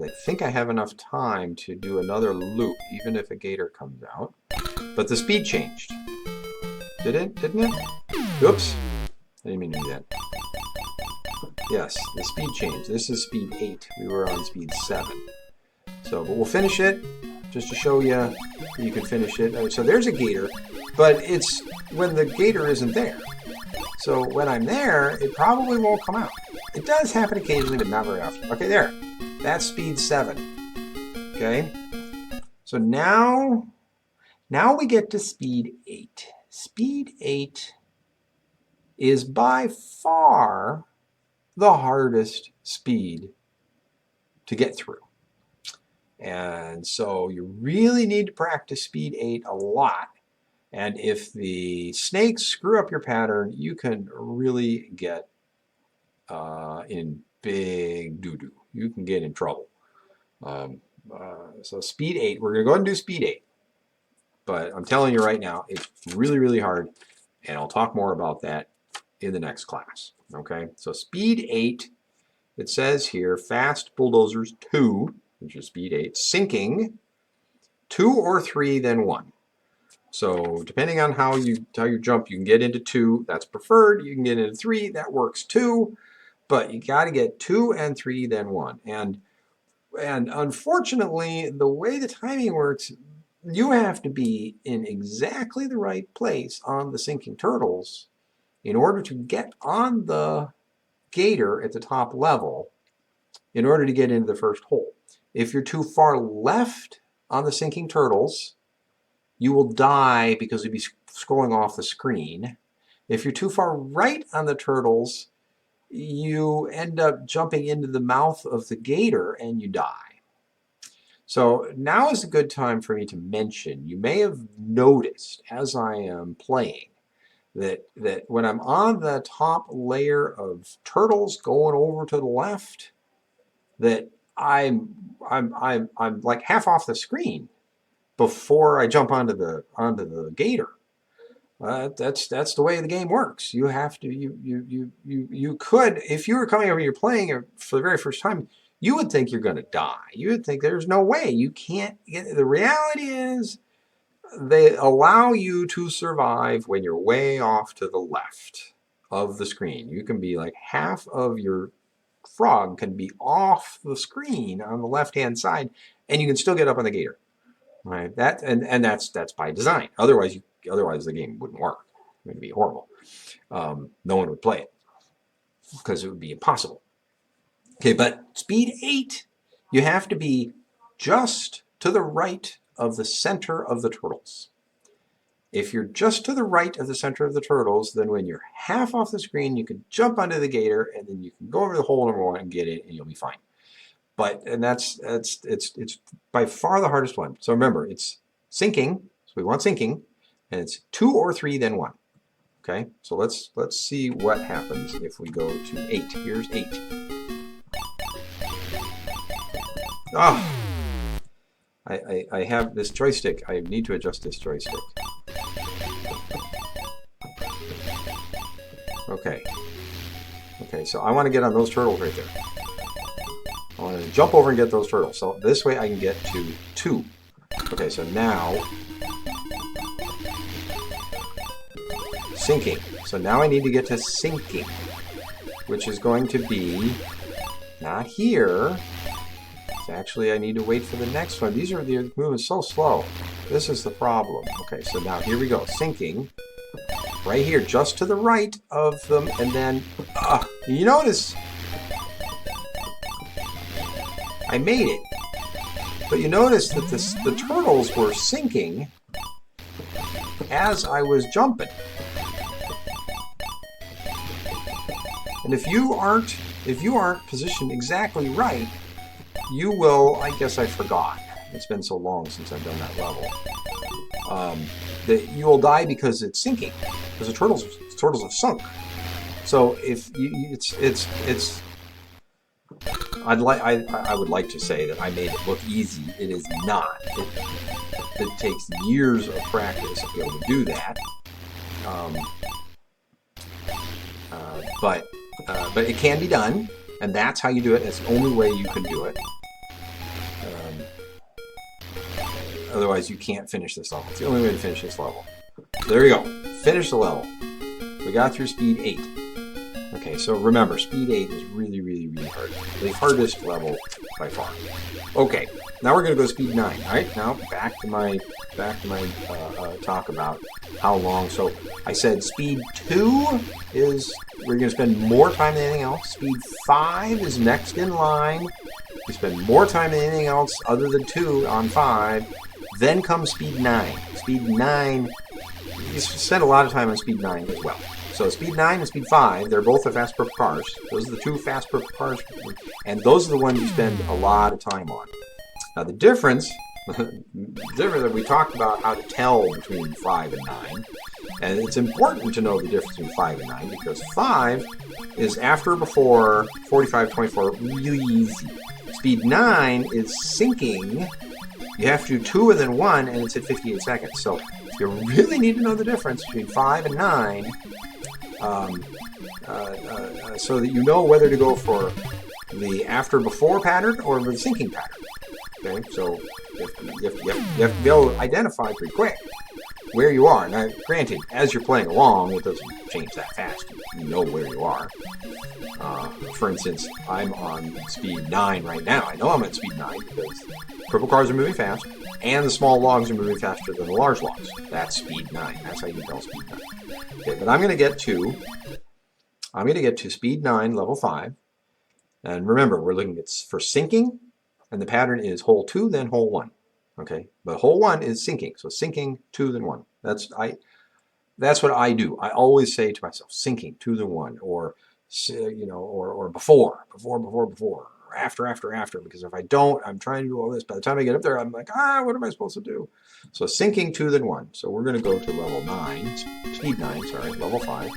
I think I have enough time to do another loop, even if a gator comes out. But the speed changed. Did it? Didn't it? Oops. I didn't mean to do that. Yes, the speed changed. This is speed 8. We were on speed 7. So, but we'll finish it. Just to show you you can finish it. So there's a gator, but it's when the gator isn't there. So when I'm there, it probably won't come out. It does happen occasionally, but not very often. Okay, there. That's speed 7. Okay? So now we get to speed 8. Speed 8 is by far the hardest speed to get through. And so you really need to practice Speed 8 a lot. And if the snakes screw up your pattern, you can really get in big doo-doo. You can get in trouble. So Speed 8, we're going to go ahead and do Speed 8. But I'm telling you right now, it's really, really hard. And I'll talk more about that in the next class. Okay, so Speed 8, it says here, Fast Bulldozers 2, which is Speed 8, sinking 2 or 3, then 1. So depending on how you jump, you can get into 2. That's preferred. You can get into 3. That works too. But you got to get 2 and 3, then 1. And unfortunately, the way the timing works, you have to be in exactly the right place on the sinking turtles in order to get on the gator at the top level in order to get into the first hole. If you're too far left on the sinking turtles, you will die because you'll be scrolling off the screen. If you're too far right on the turtles, you end up jumping into the mouth of the gator and you die. So now is a good time for me to mention, you may have noticed as I am playing that when I'm on the top layer of turtles going over to the left, that I'm like half off the screen before I jump onto the gator. That's the way the game works. You have to you could, if you were coming over, you're playing for the very first time, you would think you're going to die. You would think there's no way you can't get. The reality is they allow you to survive when you're way off to the left of the screen. You can be like half of your frog can be off the screen on the left-hand side, and you can still get up on the gator. Right? That and that's by design. Otherwise the game wouldn't work. It would be horrible. No one would play it because it would be impossible. Okay, but Speed 8, you have to be just to the right of the center of the turtles. If you're just to the right of the center of the turtles, then when you're half off the screen, you can jump onto the gator, and then you can go over the hole number 1 and get it, and you'll be fine. And it's by far the hardest one. So remember, it's sinking. So we want sinking, and it's 2 or 3, then 1. Okay, so let's see what happens if we go to 8. Here's 8. Ah, I have this joystick. I need to adjust this joystick. Okay. Okay, so I want to get on those turtles right there. I want to jump over and get those turtles. So this way I can get to 2. Okay, so now sinking. So now I need to get to sinking, which is going to be not here. So actually I need to wait for the next one. These are moving so slow. This is the problem. Okay, so now here we go. Sinking. Right here, just to the right of them, and then you notice I made it. But you notice that the turtles were sinking as I was jumping. And if you aren't positioned exactly right, you will, I guess I forgot. It's been so long since I've done that level. That you will die because it's sinking. Because the turtles have sunk. So if I would like to say that I made it look easy. It is not. It takes years of practice to be able to do that. But it can be done, and that's how you do it. That's the only way you can do it. Otherwise, you can't finish this level. It's the only way to finish this level. So there you go. Finish the level. We got through Speed 8. Okay, so remember, Speed 8 is really, really, really hard. The hardest level by far. Okay, now we're going to go to Speed 9. All right, now back to my talk about how long. So I said Speed 2 is, we're going to spend more time than anything else. Speed 5 is next in line. We spend more time than anything else other than 2 on 5. Then comes Speed 9. Speed 9, you spend a lot of time on Speed 9 as well. So Speed 9 and Speed 5, they're both the fast purple cars. Those are the 2 fast purple cars, and those are the ones you spend a lot of time on. Now the difference that we talked about how to tell between 5 and 9, and it's important to know the difference between 5 and 9 because 5 is after, before, 45, 24, really easy. Speed 9 is syncing. You have to do 2 and then 1, and it's at 58 seconds. So if you really need to know the difference between 5 and 9, so that you know whether to go for the after-before pattern or the syncing pattern. Okay, so you have to be able to identify pretty quick where you are. Now, granted, as you're playing along, it doesn't change that fast. You know where you are. For instance, I'm on speed 9 right now. I know I'm at speed 9 because purple cars are moving fast, and the small logs are moving faster than the large logs. That's speed 9. That's how you can tell speed 9. Okay, but I'm going to get to speed 9, level 5. And remember, we're looking at for syncing, and the pattern is hole 2, then hole 1. Okay, but hole 1 is syncing, so syncing 2, then 1. That's what I do. I always say to myself, syncing 2, then 1, or or before, or after. Because if I don't, I'm trying to do all this. By the time I get up there, I'm like, what am I supposed to do? So syncing 2, then 1. So we're going to go to level 9, speed 9, sorry, level 5.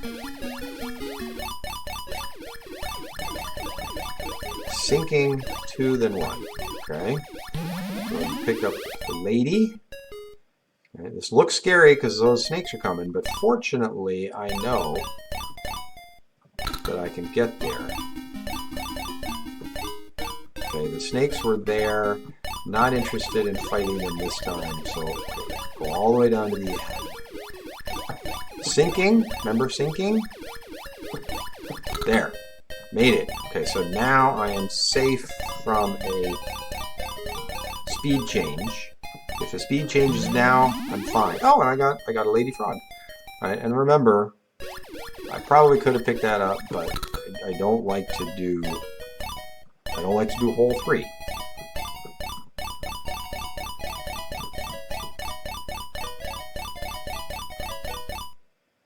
Syncing 2, then 1. Okay. So pick up the lady. Okay, this looks scary because those snakes are coming, but fortunately I know that I can get there. Okay, the snakes were there. Not interested in fighting them this time, so go all the way down to the end. Syncing, remember syncing? There. Made it. Okay, so now I am safe from a speed change. If the speed changes now, I'm fine. Oh, and I got a lady frog. All right, and remember, I probably could have picked that up, but I don't like to do hole 3.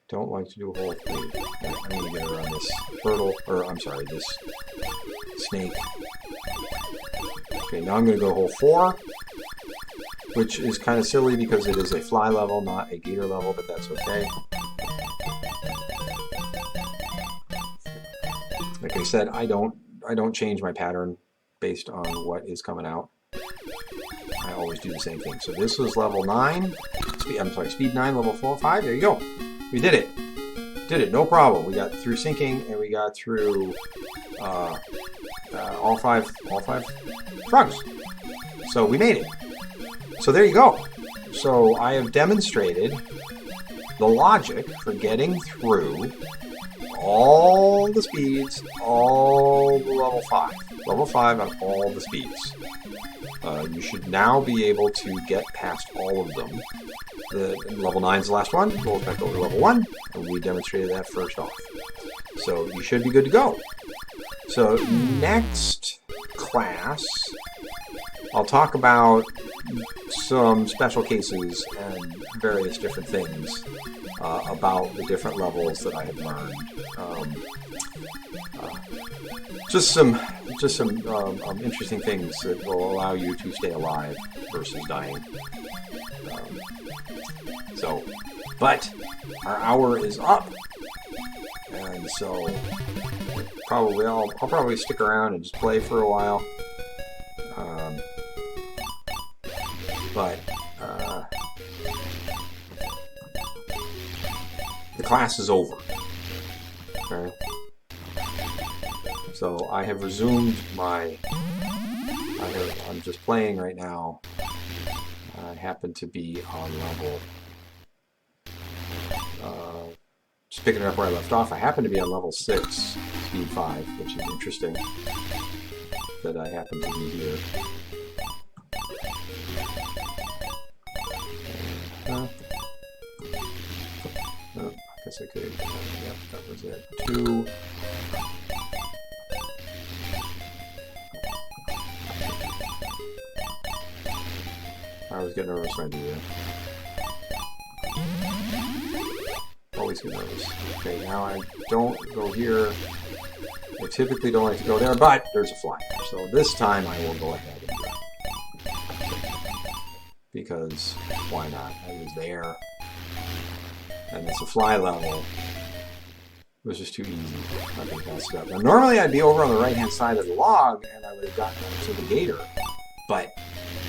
Don't like to do hole 3. Right, I'm going to get around this turtle, or I'm sorry, this snake. Okay, now I'm going to go hole 4, which is kind of silly because it is a fly level, not a gator level, but that's okay. Like I said, I don't change my pattern based on what is coming out. I always do the same thing. So this was level 9. Speed 9, level 4, 5. There you go. We did it. Did it, no problem. We got through syncing, and we got through all five frogs. So we made it. So there you go. So I have demonstrated the logic for getting through all the speeds, all the level 5. Level 5 on all the speeds. You should now be able to get past all of them. The level 9 is the last one. Rolls back over to level 1, and we demonstrated that first off. So you should be good to go. So next class, I'll talk about some special cases and various different things about the different levels that I have learned. Just some interesting things that will allow you to stay alive versus dying. But our hour is up, and so I'll probably stick around and just play for a while. But the class is over. Okay. So I have resumed I'm just playing right now. I happen to be on level, just picking it up where I left off. I happen to be on level 6, speed 5, which is interesting that I happen to be here. I guess I could have, yep, that was it. 2. I always get nervous when I do that. Always get nervous. Okay, now I don't go here. I typically don't like to go there, but there's a fly. So this time I will go ahead and go. because why not? I was there. And it's a fly level. It was just too easy. I think that's it up. Now, normally I'd be over on the right-hand side of the log, and I would have gotten to the gator, but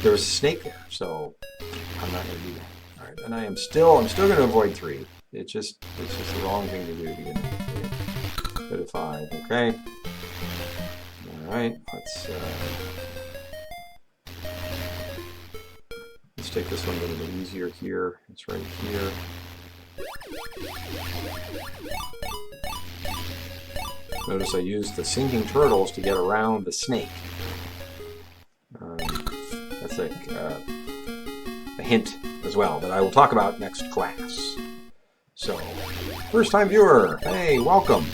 there was a snake there, so I'm not going to do that. All right, and I'm still going to avoid 3. It's just the wrong thing to do to get to the 5. Okay. All right. Let's take this one a little bit easier here. It's right here. Notice I used the sinking turtles to get around the snake. That's a hint as well that I will talk about next class. So, first time viewer, hey, welcome.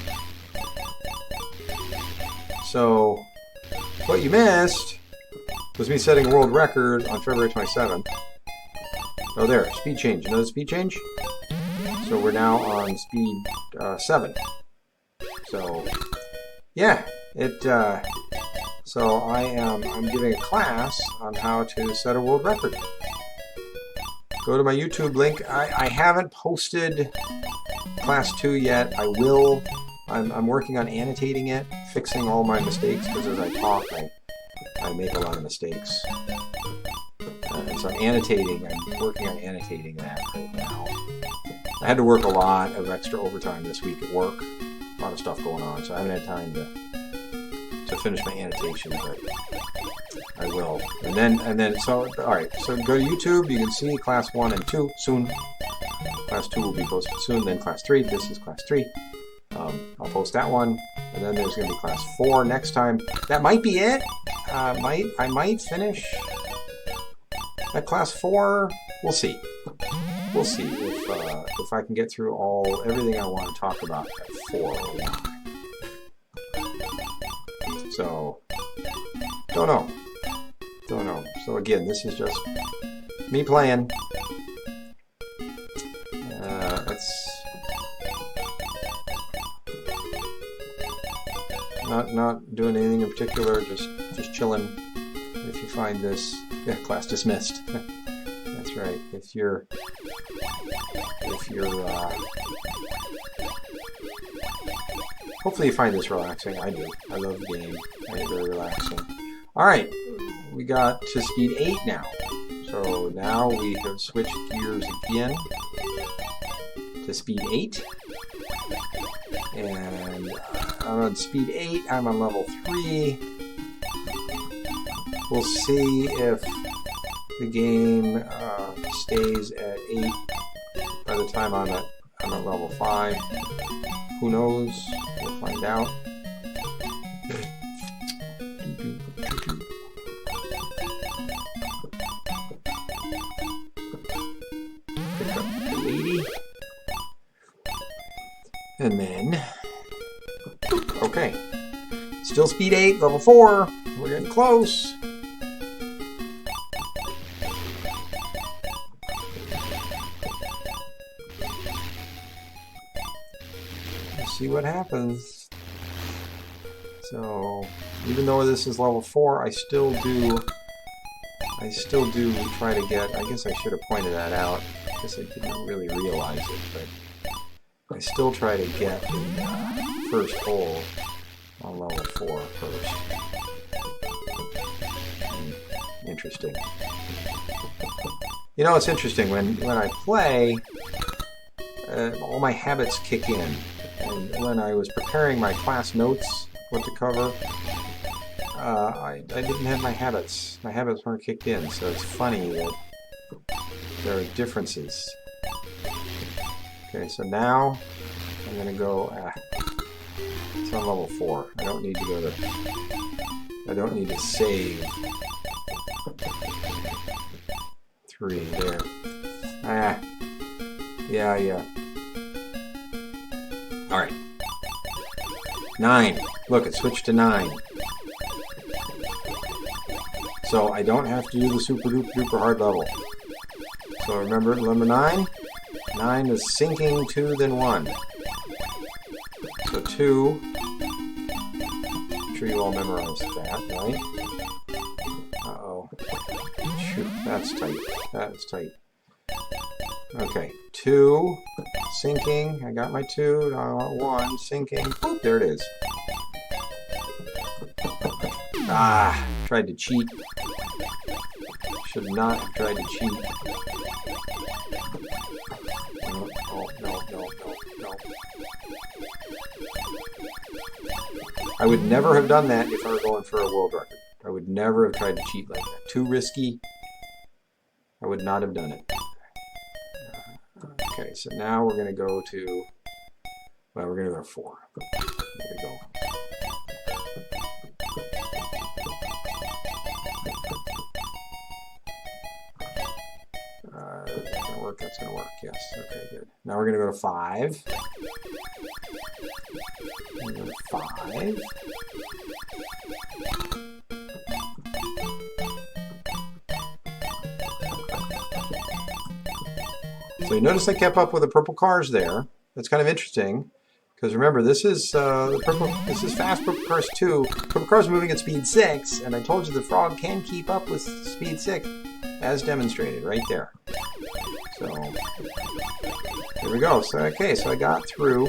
So, what you missed was me setting a world record on February 27th. Oh, there, speed change. You know the speed change? So we're now on speed 7. So, yeah, so I'm giving a class on how to set a world record. Go to my YouTube link. I haven't posted class 2 yet. I will. I'm working on annotating it, fixing all my mistakes, because as I talk, I make a lot of mistakes. And so I'm working on annotating that right now. I had to work a lot of extra overtime this week at work. A lot of stuff going on, so I haven't had time to finish my annotation, but I will. And then, so, alright, so go to YouTube, you can see class 1 and 2 soon. Class 2 will be posted soon, then class 3, this is class 3. I'll post that one, and then there's going to be class 4 next time. That might be it. I might finish at class 4. We'll see. We'll see if I can get through everything I want to talk about at 4 or 9. So, don't know. So again, this is just me playing. Not doing anything in particular, just chilling. If you find this, yeah, class dismissed. That's right. If you're hopefully you find this relaxing. I do. I love the game. I find it very relaxing. All right, we got to speed 8 now. So now we have switched gears again to speed 8. And I'm on speed 8, I'm on level 3. We'll see if the game stays at 8 by the time I'm at level 5. Who knows? We'll find out. Pick up the lady. And then, okay, still speed 8, level 4, we're getting close. Let's see what happens. So, even though this is level 4, I still do try to get, I guess I should have pointed that out. I guess I didn't really realize it, but I still try to get the first hole on level 4 first. Interesting. You know, it's interesting, when I play, all my habits kick in. And when I was preparing my class notes, what to cover, I didn't have my habits. My habits weren't kicked in, so it's funny that there are differences. Okay, so now I'm going to go, it's on level 4. I don't need to save 3 there. Yeah. Alright. 9. Look, it switched to 9. So I don't have to do the super duper hard level. So remember, number 9? 9 is sinking 2, then 1. So 2. I'm sure you all memorized that, right? Uh-oh. Shoot. That's tight. That's tight. Okay, 2, sinking. I got my 2. Now I want 1, sinking. Boop, there it is. Ah, tried to cheat. Should not have tried to cheat. No, oh, no. I would never have done that if I were going for a world record. I would never have tried to cheat like that. Too risky. I would not have done it. Okay, so now we're going to go to, well, we're going to go to 4. There we go. That's going to work, that's going to work, yes. Okay, good. Now we're going to go to 5. We're going to go to 5. So you notice I kept up with the purple cars there. That's kind of interesting, because remember this is this is fast purple cars 2. Purple cars moving at speed 6, and I told you the frog can keep up with speed 6, as demonstrated right there. So here we go. So okay, so I got through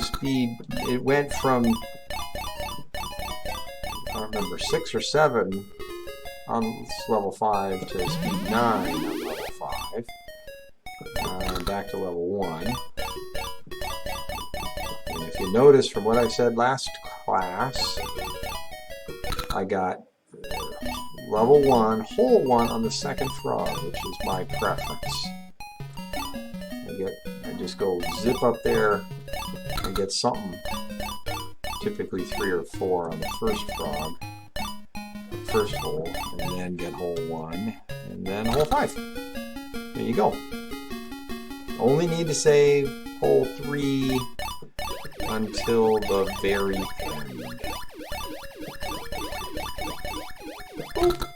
speed. It went from, I don't remember, 6 or 7 on level 5 to speed 9 on level 5. Back to level 1. And if you notice from what I said last class, I got level 1, hole 1 on the second frog, which is my preference. I just go zip up there and get something, typically 3 or 4 on the first frog, first hole, and then get hole 1, and then hole 5. There you go. Only need to save hole 3 until the very end. Boop.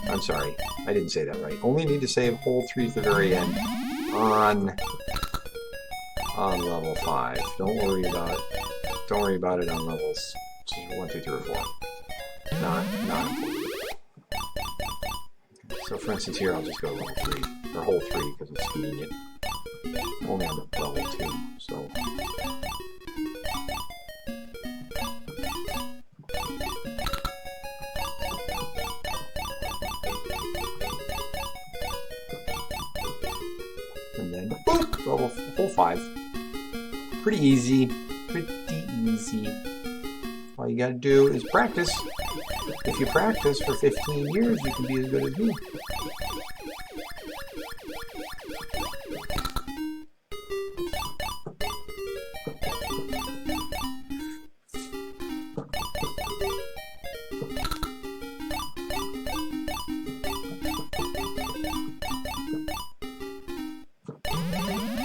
I'm sorry, I didn't say that right. Only need to save hole 3 at the very end on level 5. Don't worry about it on levels 1, 2, 3, or 4. Not important. So for instance here I'll just go level 3, or hole 3 because it's convenient. Only on the level 2, so. And then boop, hole 5. Pretty easy. All you gotta do is practice. If you practice for 15 years, you can be as good as me.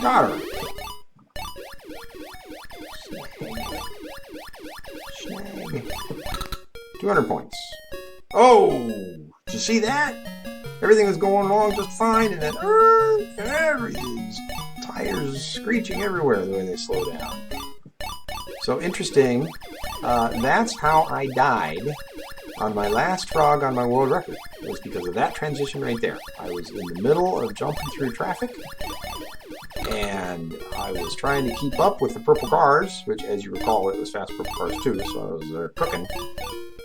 Got her. Snag. 200 points. Oh, did you see that? Everything was going along just fine, and then everything's tires screeching everywhere the way they slow down. So interesting. That's how I died on my last frog on my world record. It was because of that transition right there. I was in the middle of jumping through traffic, and I was trying to keep up with the purple cars, which, as you recall, it was fast purple cars too, so I was cooking.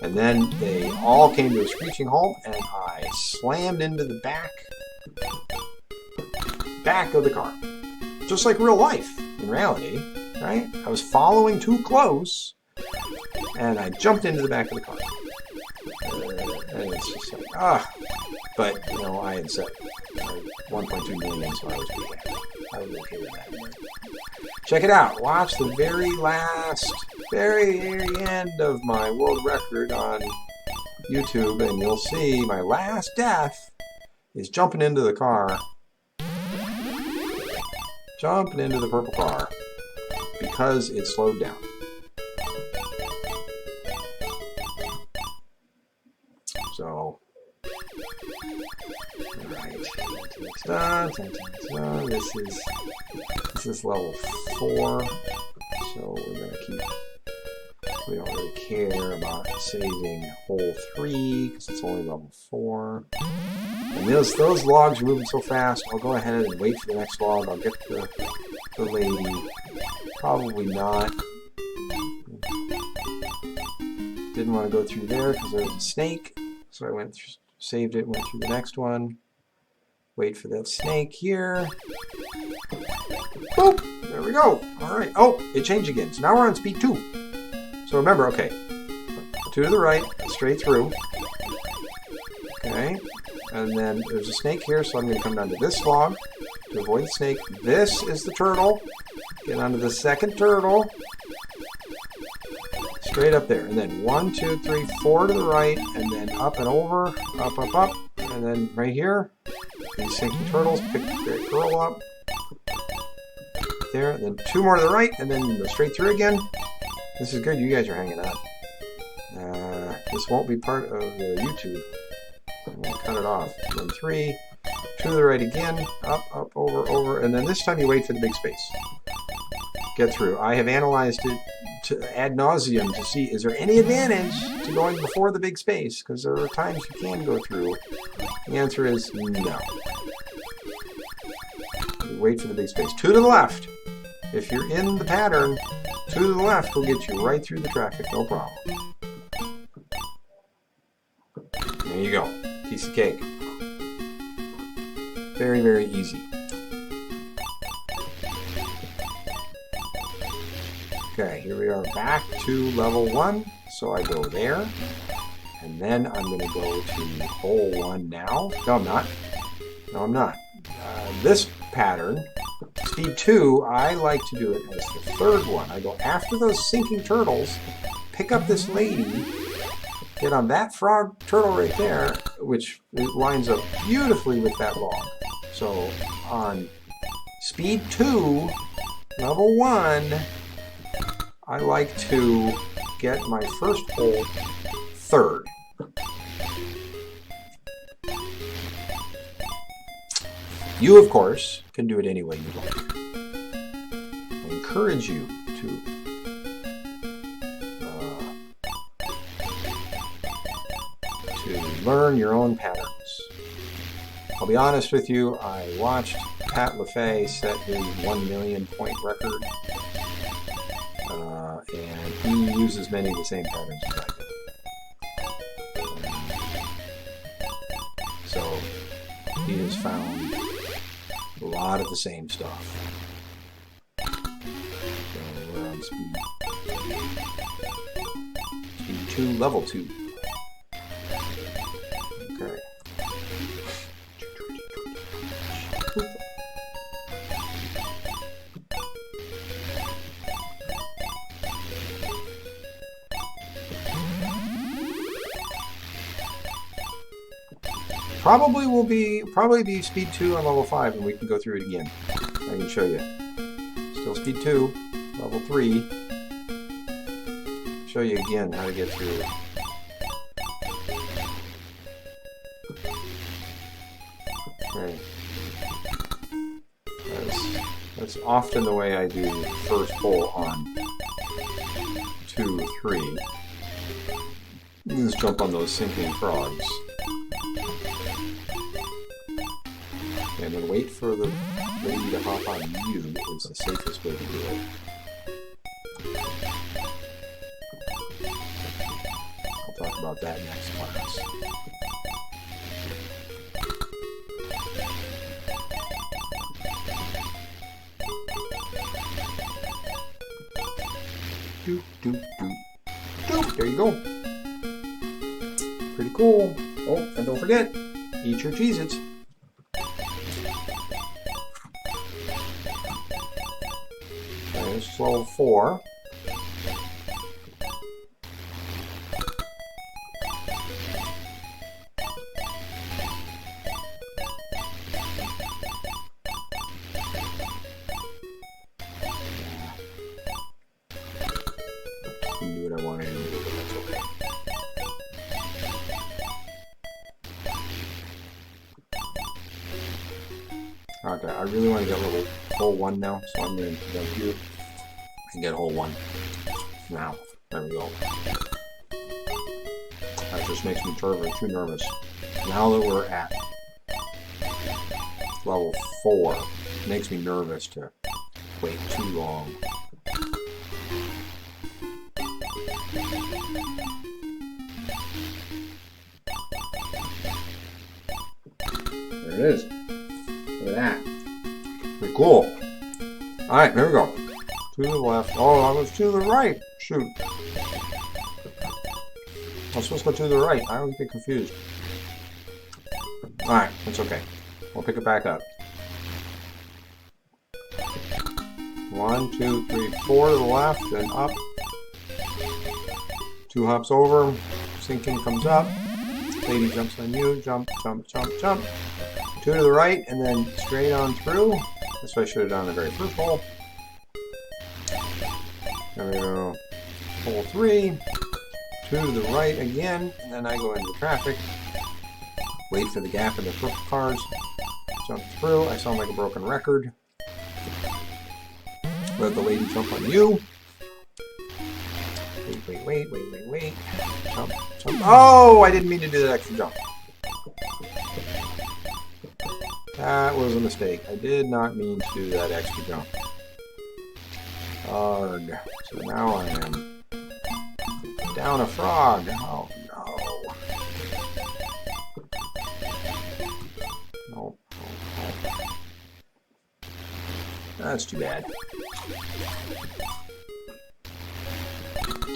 And then they all came to a screeching halt, and I slammed into the back of the car. Just like real life, in reality, right? I was following too close, and I jumped into the back of the car. And it's just like, But, you know, I had set 1.2 million, so I was pretty happy. I was okay with that. Check it out. Watch the very end of my world record on YouTube, and you'll see my last death is jumping into the car. Jumping into the purple car because it slowed down. So, alright, this is level 4, so we're gonna keep We don't really care about saving hole 3 because it's only level 4. And those logs are moving so fast, I'll go ahead and wait for the next log. I'll get the lady. Probably not. Didn't want to go through there because there was a snake. So I went through, saved it, went through the next one. Wait for that snake here. Boop! There we go. Alright. Oh, it changed again. So now we're on speed 2. So remember, okay. 2 to the right, straight through. Okay. And then there's a snake here, so I'm going to come down to this log to avoid the snake. This is the turtle. Get onto the second turtle. Straight up there. And then 1, 2, 3, 4 to the right, and then up and over, up, up, up. And then right here, these sinking turtles, pick the girl up. There, and then 2 more to the right, and then go straight through again. This is good, you guys are hanging on. This won't be part of the YouTube. I'm going to cut it off. And then 3, 2 to the right again, up, up, over, over, and then this time you wait for the big space. Get through. I have analyzed it to ad nauseum to see is there any advantage to going before the big space, because there are times you can go through. The answer is no. You wait for the big space. 2 to the left. If you're in the pattern, 2 to the left will get you right through the traffic, no problem. There you go. Piece of cake. Very, very easy. Okay, here we are back to level 1. So I go there. And then I'm going to go to hole 1 now. No, I'm not. No, I'm not. This pattern, speed 2, I like to do it as the third one. I go after those sinking turtles, pick up this lady, get on that frog turtle right there, which lines up beautifully with that log. So on speed 2, level 1, I like to get my first hole third. You, of course, can do it any way you like. I encourage you to learn your own patterns. I'll be honest with you, I watched Pat LaFay set his 1 million point record, and he uses many of the same patterns as I do. So he has found a lot of the same stuff. So we're on speed 2, level 2. Okay. Probably be speed 2 on level 5, and we can go through it again. I can show you. Still speed 2, level 3. Show you again how to get through it. Okay. That's often the way I do first hole on 2, 3. Let's jump on those sinking frogs. And then wait for the lady to hop on you is the safest way to do it. I'll talk about that next class. Doop, doop, doop. Doop, there you go. Pretty cool. Oh, and don't forget, eat your Cheez-Its. This is level 4. Didn't do what I wanted to do, but that's okay. Okay, I really want to get level hole 1 now, so I'm going to go here and get hole 1 now. There we go. That just makes me too nervous. Now that we're at level 4, it makes me nervous to wait too long. There it is. Look at that. Pretty cool. Alright, there we go. To the left. Oh, I was to the right. Shoot. I was supposed to go to the right. I always get confused. Alright, that's okay. We'll pick it back up. 1, 2, 3, 4 to the left, then up. 2 hops over. Sinking comes up. Lady jumps on you. Jump, jump, jump, jump. 2 to the right, and then straight on through. That's what I should have done in the very first hole. There we go. Hole 3. 2 to the right again, and then I go into traffic. Wait for the gap in the purple cars. Jump through. I sound like a broken record. Let the lady jump on you. Wait. Jump. Oh, I didn't mean to do that extra jump. That was a mistake. I did not mean to do that extra jump. Arg. So now I am down a frog. Oh no. Nope. That's too bad.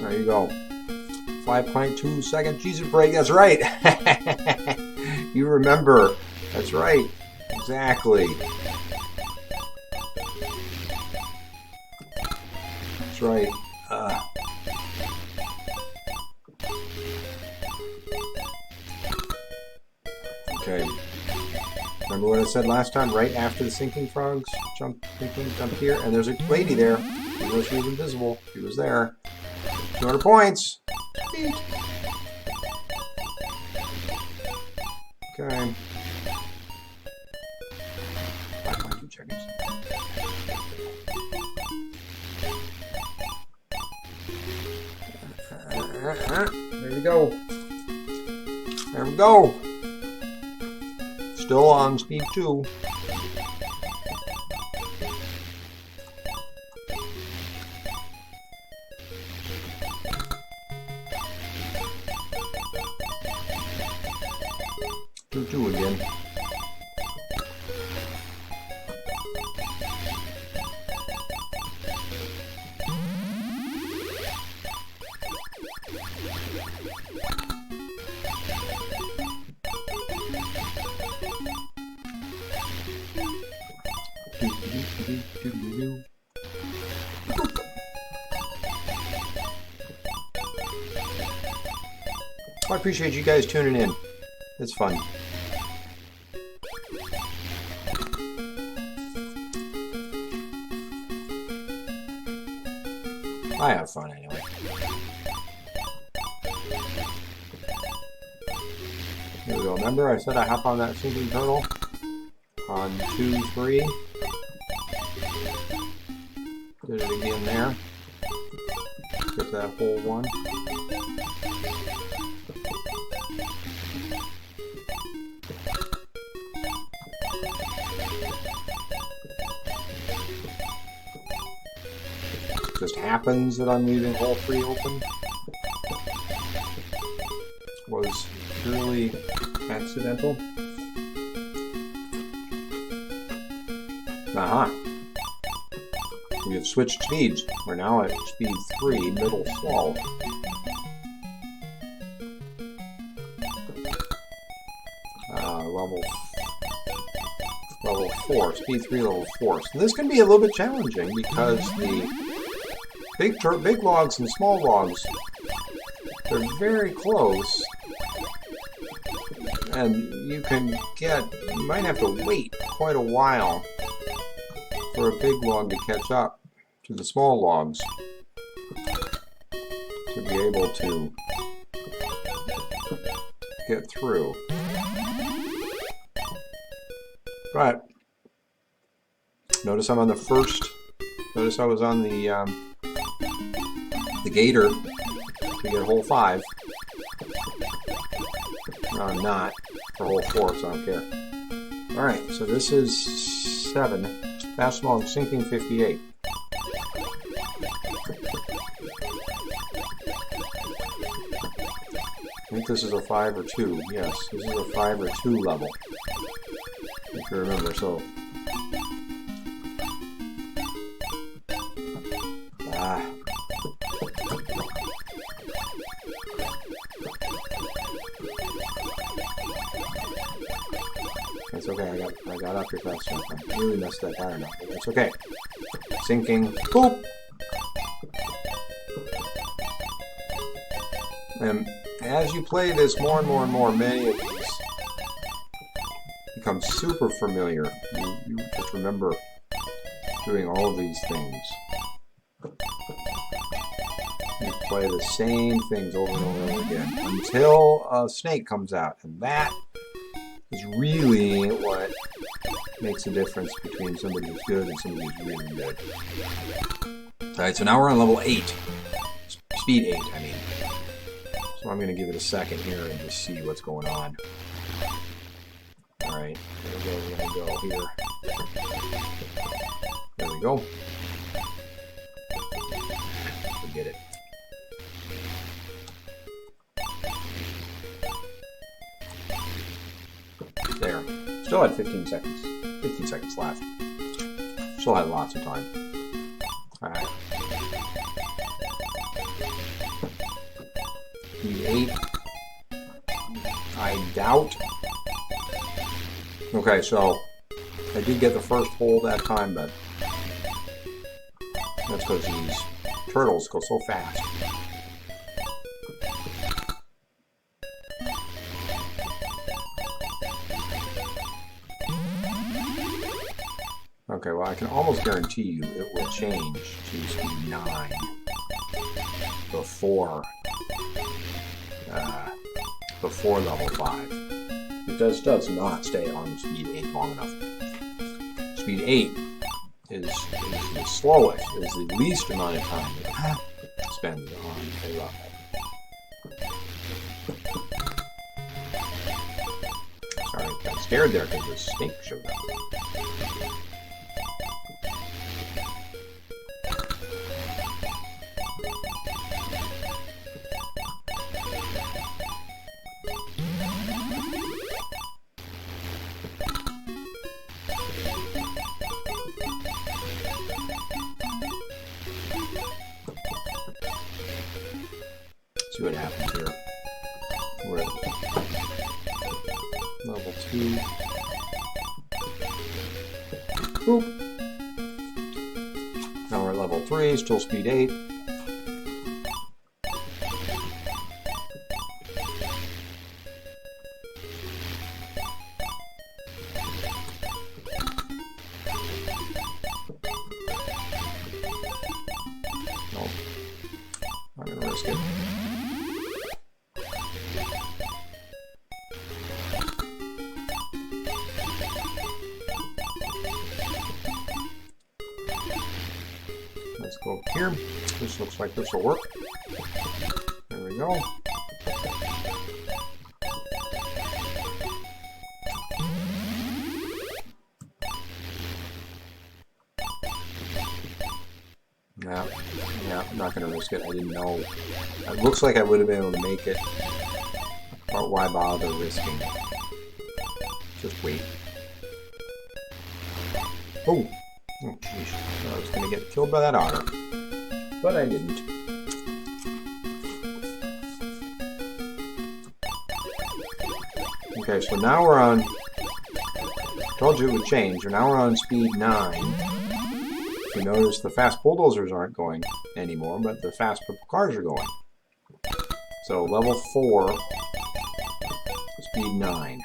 There you go. 5.2 second Jesus break. That's right. You remember. That's right. Exactly. That's right. Okay. Remember what I said last time? Right after the sinking frogs, jump here, and there's a lady there. Even though she was invisible, she was there. 200 points. Sweet. Okay. 5.2 seconds. There we go. There we go. Still on speed 2. Two again. I appreciate you guys tuning in. It's fun. I have fun anyway. Here we go. Remember I said I hop on that sinking turtle? On 2, 3. Did it again there. Get to that hole 1. Just happens that I'm leaving hole 3 open. Was purely accidental. Aha. We have switched speeds. We're now at speed 3, middle slow. Level 4, speed 3, level 4. So this can be a little bit challenging because the big logs and small logs, they're very close, and you might have to wait quite a while for a big log to catch up to the small logs to be able to get through. But notice I'm on the first. Notice I was on the gator to get hole 5. No, I'm not. For hole 4, so I don't care. Alright, so this is 7. Fast, small, and sinking 58. I think this is a 5 or 2. Yes, this is a 5 or 2 level. If you remember, so... That's okay, I got up here fast enough. I really messed that pattern up, but that's okay. Sinking. Boop! And as you play this more and more and more, many of these become super familiar. You just remember doing all of these things. You play the same things over and over and over again until a snake comes out, and that is really what makes a difference between somebody who's good and somebody who's really good. Alright, so now we're on level 8. Speed 8, I mean. So I'm going to give it a second here and just see what's going on. Alright, there we go, we're going to go here. There we go. Forget it. There. Still had 15 seconds. 15 seconds left. Still had lots of time. Alright. E8. I doubt. Okay, so I did get the first hole that time, but that's because these turtles go so fast. Okay, well, I can almost guarantee you it will change to speed 9 before level 5. It does not stay on speed 8 long enough. Speed 8 is the slowest, is the least amount of time it spends on a level. Sorry, I got scared there because the snake showed up. See what happens here. We're at level 2. Boop. Now we're at level 3, still speed 8. Nope. Not gonna risk it. Let's go up here. This looks like this will work. There we go. Yeah, I'm not going to risk it. I didn't know. It looks like I would have been able to make it. But why bother risking it? Just wait. Oh! Oh, jeez. I was going to get killed by that otter. But I didn't. Okay, so now we're on... Told you it would change. So now we're on speed 9. If you notice, the fast bulldozers aren't going anymore, but the fast purple cars are going. So level 4, speed 9.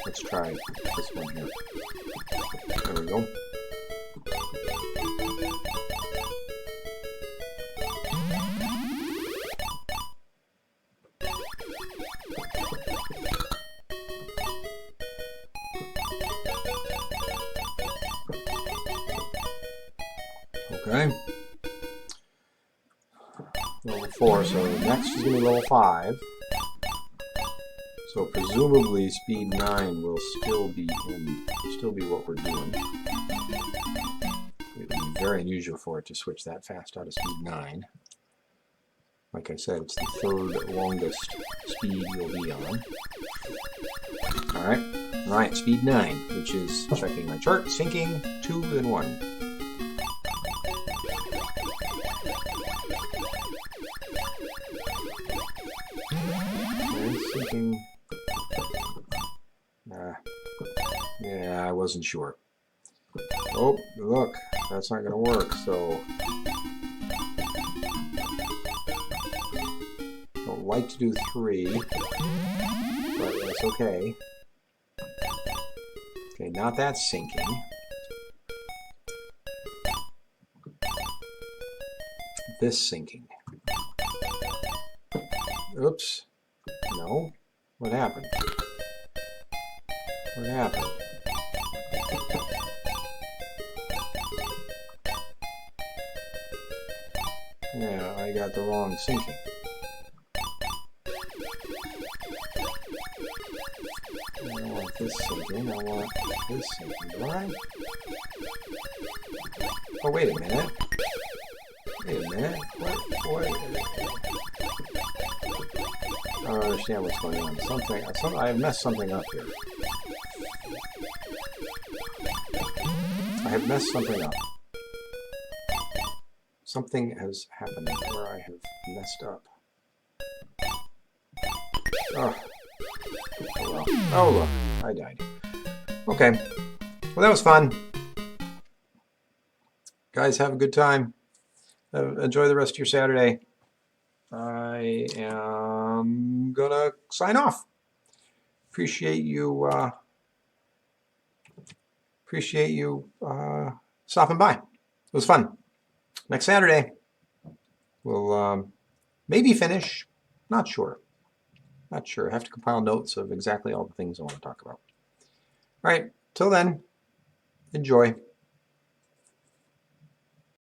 Let's try this one here. There we go. Okay. Level 4, so next is going to be level 5. So presumably speed 9 will still be what we're doing. It would be very unusual for it to switch that fast out of speed 9. Like I said, it's the third longest speed you'll be on. Alright, speed 9, which is, checking my chart, sinking 2, then 1. And sinking... yeah, I wasn't sure. Oh, look, that's not going to work, so... Don't like to do 3, but that's okay. Okay, not that sinking. This sinking. Oops. No. What happened? What happened? Yeah, I got the wrong sinking. I don't want this sinking, I want this sinking, do I? Oh, wait a minute. Wait a minute. What? I don't understand what's going on. I messed something up here. I have messed something up. Something has happened where I have messed up. Oh. Oh well. Oh look, I died. Okay. Well, that was fun. Guys, have a good time. Enjoy the rest of your Saturday. I am gonna sign off. Appreciate you stopping by. It was fun. Next Saturday, we'll maybe finish. Not sure. Not sure. I have to compile notes of exactly all the things I want to talk about. All right. Till then, enjoy.